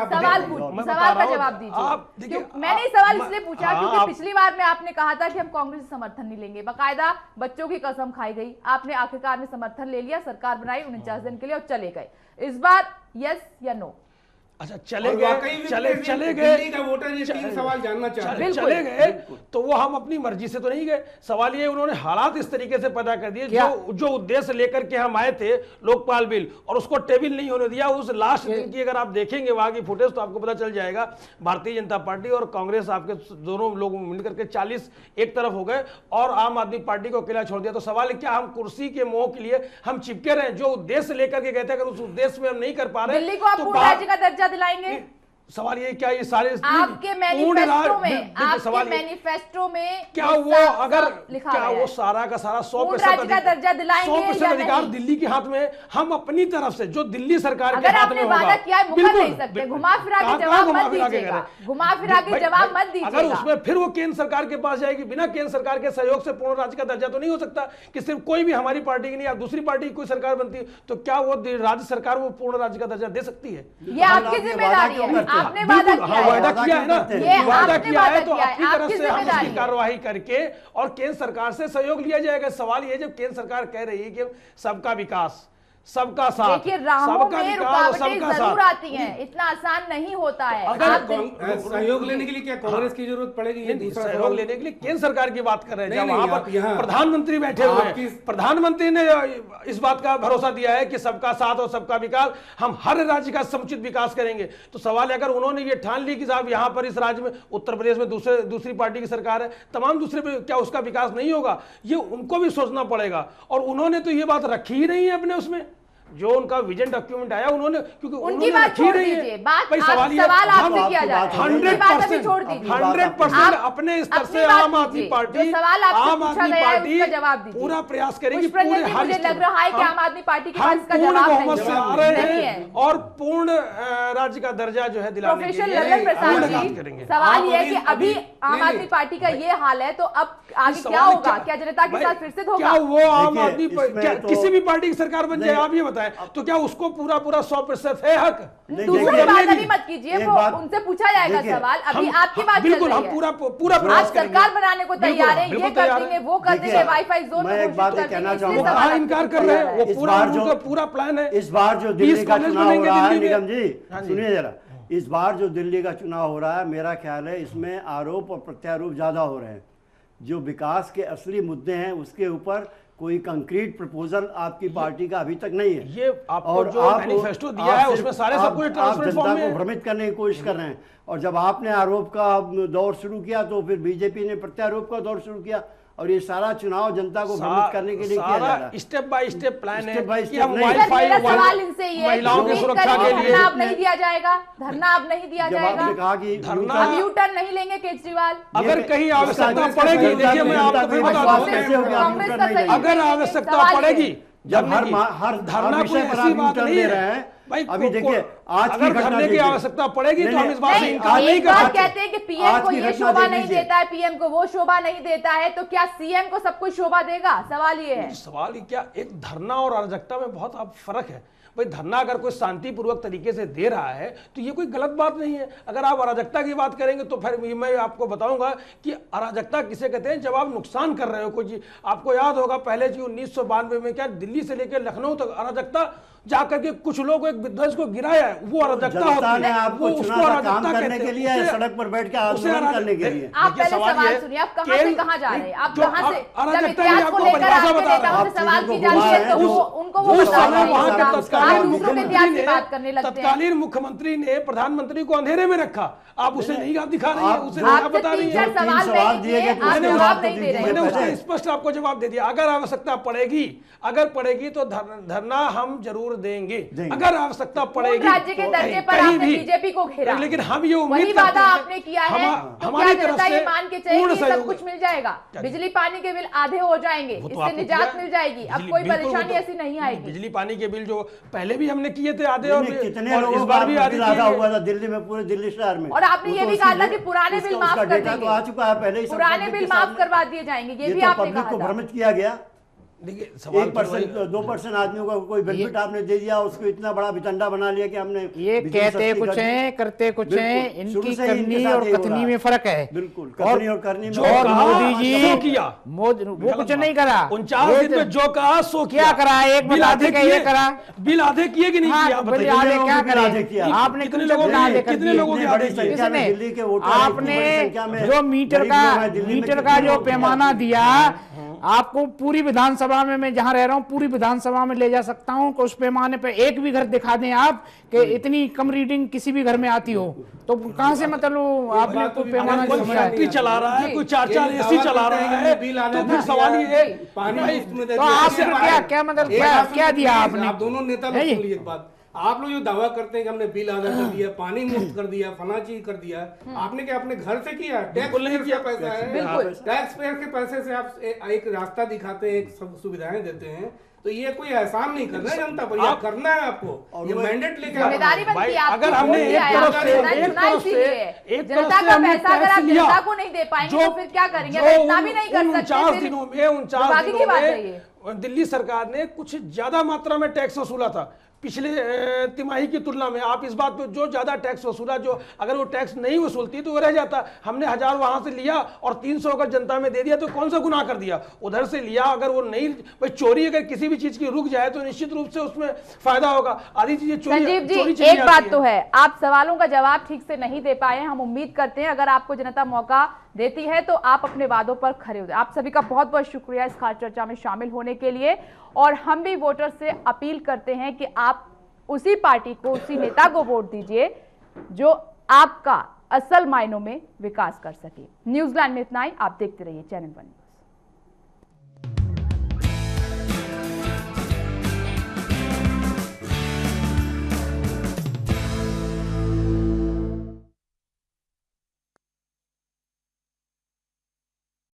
सवाल का जवाब दीजिए। मैंने सवाल इसलिए पूछा क्योंकि पिछली बार में आपने कहा था कि हम कांग्रेस से समर्थन नहीं लेंगे, बाकायदा बच्चों की कसम खाई गई, आपने आखिरकार में समर्थन ले लिया, सरकार बनाई 49 दिन के लिए और चले गए। इस बार यस या नो? अच्छा, चले गए का वोटर ये 3 सवाल जानना चाह रहे हैं। चले गए तो वो हम अपनी मर्जी से तो नहीं गए। सवाल ये उन्होंने हालात इस तरीके से पैदा कर दिए, जो उद्देश्य लेकर के हम आए थे, लोकपाल बिल, और उसको टेबल नहीं होने दिया। उस लास्ट दिन की अगर आप देखेंगे वहां की फुटेज तो आपको पता चल जाएगा, भारतीय जनता पार्टी और कांग्रेस आपके दोनों लोग मिलकर के 40 एक तरफ हो गए और आम आदमी पार्टी को अकेला छोड़ दिया। तो सवाल है क्या हम कुर्सी के मोह के लिए हम चिपके रहे? जो उद्देश्य लेकर के गए थे, अगर उस उद्देश्य में हम नहीं कर पा रहे, दिल्ली को आप पूर्ण राज्य का दर्जा दिलाएंगे? सवाल ये क्या, ये सारे आपके मैनिफेस्टो में क्या वो अगर क्या वो सारा का सारा 100% अधिकार दिल्ली के हाथ में? हम अपनी तरफ से जो दिल्ली सरकार के हाथ में होगा, बिल्कुल घुमा फिरा के जवाब मत दीजिएगा, घुमा फिरा के जवाब मत दीजिएगा। अगर उसमें फिर वो केंद्र सरकार के पास जाएगी, बिना केंद्र सरकार के सहयोग से पूर्ण राज्य का दर्जा तो नहीं हो सकता कि सिर्फ कोई भी हमारी पार्टी की नहीं या दूसरी पार्टी की कोई सरकार बनती तो क्या वो राज्य सरकार वो पूर्ण राज्य का दर्जा दे सकती है? ये आपकी जिम्मेदारी है, आपने वादा किया है ना, वादा किया है तो अपनी तरफ से हम इसकी कार्रवाई करके और केंद्र सरकार से सहयोग लिया जाएगा। सवाल ये, जब केंद्र सरकार कह रही है कि सबका विकास, सबका साथ, देखिए राहों में रुकावटें जरूर आती हैं, इतना आसान नहीं होता है। अगर सहयोग लेने के लिए क्या कांग्रेस की जरूरत पड़ेगी? ये सहयोग लेने के लिए केंद्र सरकार की बात कर रहे हैं, वहां पर प्रधानमंत्री बैठे हुए हैं, प्रधानमंत्री ने इस बात का भरोसा दिया है कि सबका साथ और सबका विकास, हम हर राज्य का समुचित विकास करेंगे। तो सवाल है, अगर उन्होंने ये ठान ली कि साहब यहाँ पर इस राज्य में, उत्तर प्रदेश में दूसरी पार्टी की सरकार है, तमाम दूसरे पे क्या उसका विकास नहीं होगा? ये उनको भी सोचना पड़ेगा। और उन्होंने तो ये बात रखी ही नहीं है अपने उसमें, जो उनका विजन डॉक्यूमेंट आया उन्होंने, क्योंकि उनकी बात छोड़ दीजिए, सवाल आपसे किया जा रहा है, 100% अपने स्तर से आम आदमी पार्टी जवाब दीजिए, पूरा प्रयास करेगी। मुझे लग रहा है कि आम आदमी पार्टी के पास इसका जवाब बहुमत से आ रहे हैं और पूर्ण राज्य का दर्जा जो है दिलाने के प्रोफेसर लिए लल्लन प्रसाद जी, करेंगे। सवाल ये है कि अभी आम आदमी पार्टी का ये हाल है, तो अब आगे क्या होगा? क्या जनता के साथ फिर से होगा? क्या वो आम आदमी किसी भी पार्टी की सरकार बन जाए, आप ये बताएं, तो क्या उसको पूरा 100% है हक? दूसरी बात अभी मत कीजिए, वो उनसे पूछा जाएगा सवाल, अभी आपकी बात चल रही है। हम पूरा आप सरकार बनाने को तैयार है, ये कर देंगे, वो कर देंगे, वाईफाई जोन मैं एक बात कहना चाहूंगा, कहाँ इनकार कर रहे हैं? वो पूरा प्लान है। इस बार जो दिल्ली का चुनाव हो रहा है, निगम जी सुनिए जरा, इस बार जो दिल्ली का चुनाव हो रहा है, मेरा ख्याल है इसमें आरोप और प्रत्यारोप ज्यादा हो रहे हैं। जो विकास के असली मुद्दे हैं उसके ऊपर कोई कंक्रीट प्रपोजल आपकी पार्टी का अभी तक नहीं है। ये आपको जो मैनिफेस्टो दिया है उसमें सारे सब कुछ ट्रांसपेरेंट फॉर्म में जनता को भ्रमित करने की कोशिश कर रहे हैं। और जब आपने आरोप का दौर शुरू किया तो फिर बीजेपी ने प्रत्यारोप का दौर शुरू किया, और ये सारा चुनाव जनता को भ्रमित करने के लिए किया जा रहा है। स्टेप बाय स्टेप प्लान है कि हम वाईफाई सवाल इनसे ये महिलाओं की सुरक्षा के लिए धरना अब नहीं दिया जाएगा, धरना अब नहीं दिया जाएगा, कहा कि अब यू टर्न नहीं लेंगे केजरीवाल। अगर कहीं आवश्यकता पड़ेगी, देखिए मैं आपको बता दूं, अगर आवश्यकता पड़ेगी, जब हर धरना कोई ऐसी बात नहीं है भाई, अभी देखिए आज की घटना की आवश्यकता पड़ेगी तो हम इस बात से इनकार नहीं कर सकते। कहते हैं कि पीएम को ये शोभा नहीं देता है, पीएम को वो शोभा नहीं देता है, तो क्या सीएम को सब कुछ शोभा देगा? सवाल ये है। सवाल ही क्या, एक धरना और अराजकता में बहुत फर्क है। भाई धरना अगर कोई शांतिपूर्वक तरीके से दे रहा है तो ये कोई गलत बात नहीं है। अगर आप अराजकता की बात करेंगे तो फिर मैं आपको बताऊंगा कि अराजकता किसे कहते हैं, जब आप नुकसान कर रहे हो कोई। आपको याद होगा पहले जी 1992 में क्या दिल्ली से लेकर लखनऊ तक अराजकता जाकर के कुछ लोग एक विध्वंस को गिराया है, वो अराजकता होती है। आपको चुनाव काम करने के लिए सड़क पर बैठ के आंदोलन करने के लिए। आप पहले सवाल सुनिए, आप कहां से कहां जा रहे हैं? आप कहां से जब इतिहास को लेकर आपके नेताओं से सवाल की जाती है तो उनको वो तत्कालीन मुख्यमंत्री ने प्रधानमंत्री को अंधेरे में रखा। आप उसे नहीं दिखा रही है, उसे नहीं बता रही है। मैंने उसका स्पष्ट आपको जवाब दे दिया। अगर आवश्यकता पड़ेगी, अगर पड़ेगी तो धरना हम जरूर देंगे। अगर आवश्यकता पड़ेगी राज्य के दर्जे पर आपने बीजेपी को घेरा, लेकिन हम ये उम्मीद वही वादा आपने किया है, हमारी तरफ से मान के चाहिए सब कुछ मिल जाएगा, बिजली पानी के बिल आधे हो जाएंगे, इससे निजात मिल जाएगी, अब कोई परेशानी ऐसी नहीं आएगी। बिजली पानी के बिल जो पहले भी हमने किए थे आधे, और कितने इस बार भी आधा हुआ था दिल्ली में, पूरे दिल्ली शहर में। और आपने ये भी कहा था कि पुराने बिल माफ कर देंगे, आ चुका है पहले ही, पुराने बिल माफ करवा दिए जाएंगे, ये भी आपने कहा था। भ्रमित किया गया। देखिए 1% 2% आदमियों को कोई बेनिफिट आपने दे दिया, उसको इतना बड़ा वितंडा बना लिया कि हमने ये कहते कुछ हैं करते कुछ हैं, इनकी करनी और कथनी में फर्क है। बिल्कुल, करनी और करनी में। और मोदी जी किया वो कुछ नहीं करा, 49 दिन में जो कहा सो क्या करा, एक बिल आधे का ये करा, बिल आधे किए कि नहीं किया? बिल आधे क्या करा आपने? कितने लोगों के आधे कर दिए? आपने जो मीटर का जो पैमाना दिया, आपको पूरी विधानसभा में, मैं जहां रह रहा हूं पूरी विधानसभा में ले जा सकता हूं कि उस पैमाने पे एक भी घर दिखा दें आप कि इतनी कम रीडिंग किसी भी घर में आती हो, तो कहां से मतलब आपने तो पैमाना फैक्ट्री चला रहा है, कोई 4-4 एसी चला रहा है, तो फिर सवाल ये है तो आपने क्या मतलब क्या दिया आपने? आप दोनों नेता लोग सुन लीजिए एक बात, आप लोग जो दावा करते हैं कि हमने बिल आधा कर दिया, पानी मुफ्त कर दिया, फला चीज कर दिया, आपने क्या अपने घर से किया? टैक्स पेयर का पैसा है, टैक्स पेयर के पैसे से आप एक रास्ता दिखाते हैं, एक सब सुविधाएं देते हैं, तो ये कोई एहसान नहीं करना है जनता पर, ये करना है आपको, ये मैंडेट लेके जिम्मेदारी बनती है आपकी। अगर हमने एक तरफ से जनता का पैसा अगर आप जनता को नहीं दे पाएंगे तो फिर क्या करेंगे? इतना भी नहीं कर सकते। 49 दिनों में दिल्ली सरकार ने कुछ ज्यादा मात्रा में टैक्स वसूला था पिछले तिमाही की तुलना में। आप इस बात पे जो ज्यादा टैक्स वसूला, जो अगर वो टैक्स नहीं वसूलती तो वो रह जाता। हमने 1000 वहां से लिया और 300 अगर जनता में दे दिया, तो कौन सा गुनाह कर दिया? उधर से लिया, अगर वो नहीं, भाई चोरी अगर किसी भी चीज की रुक जाए तो निश्चित रूप से उसमें फायदा होगा। आधी चीजें चोरी एक बात तो है, आप सवालों का जवाब ठीक से नहीं दे पाए। हम उम्मीद करते हैं अगर आपको जनता मौका देती है तो आप अपने वादों पर खरे उतरें। आप सभी का बहुत बहुत शुक्रिया इस खास चर्चा में शामिल होने के लिए, और हम भी वोटर से अपील करते हैं कि आप उसी पार्टी को, उसी नेता को वोट दीजिए जो आपका असल मायनों में विकास कर सके। न्यूजीलैंड में इतना ही। आप देखते रहिए चैनल 1।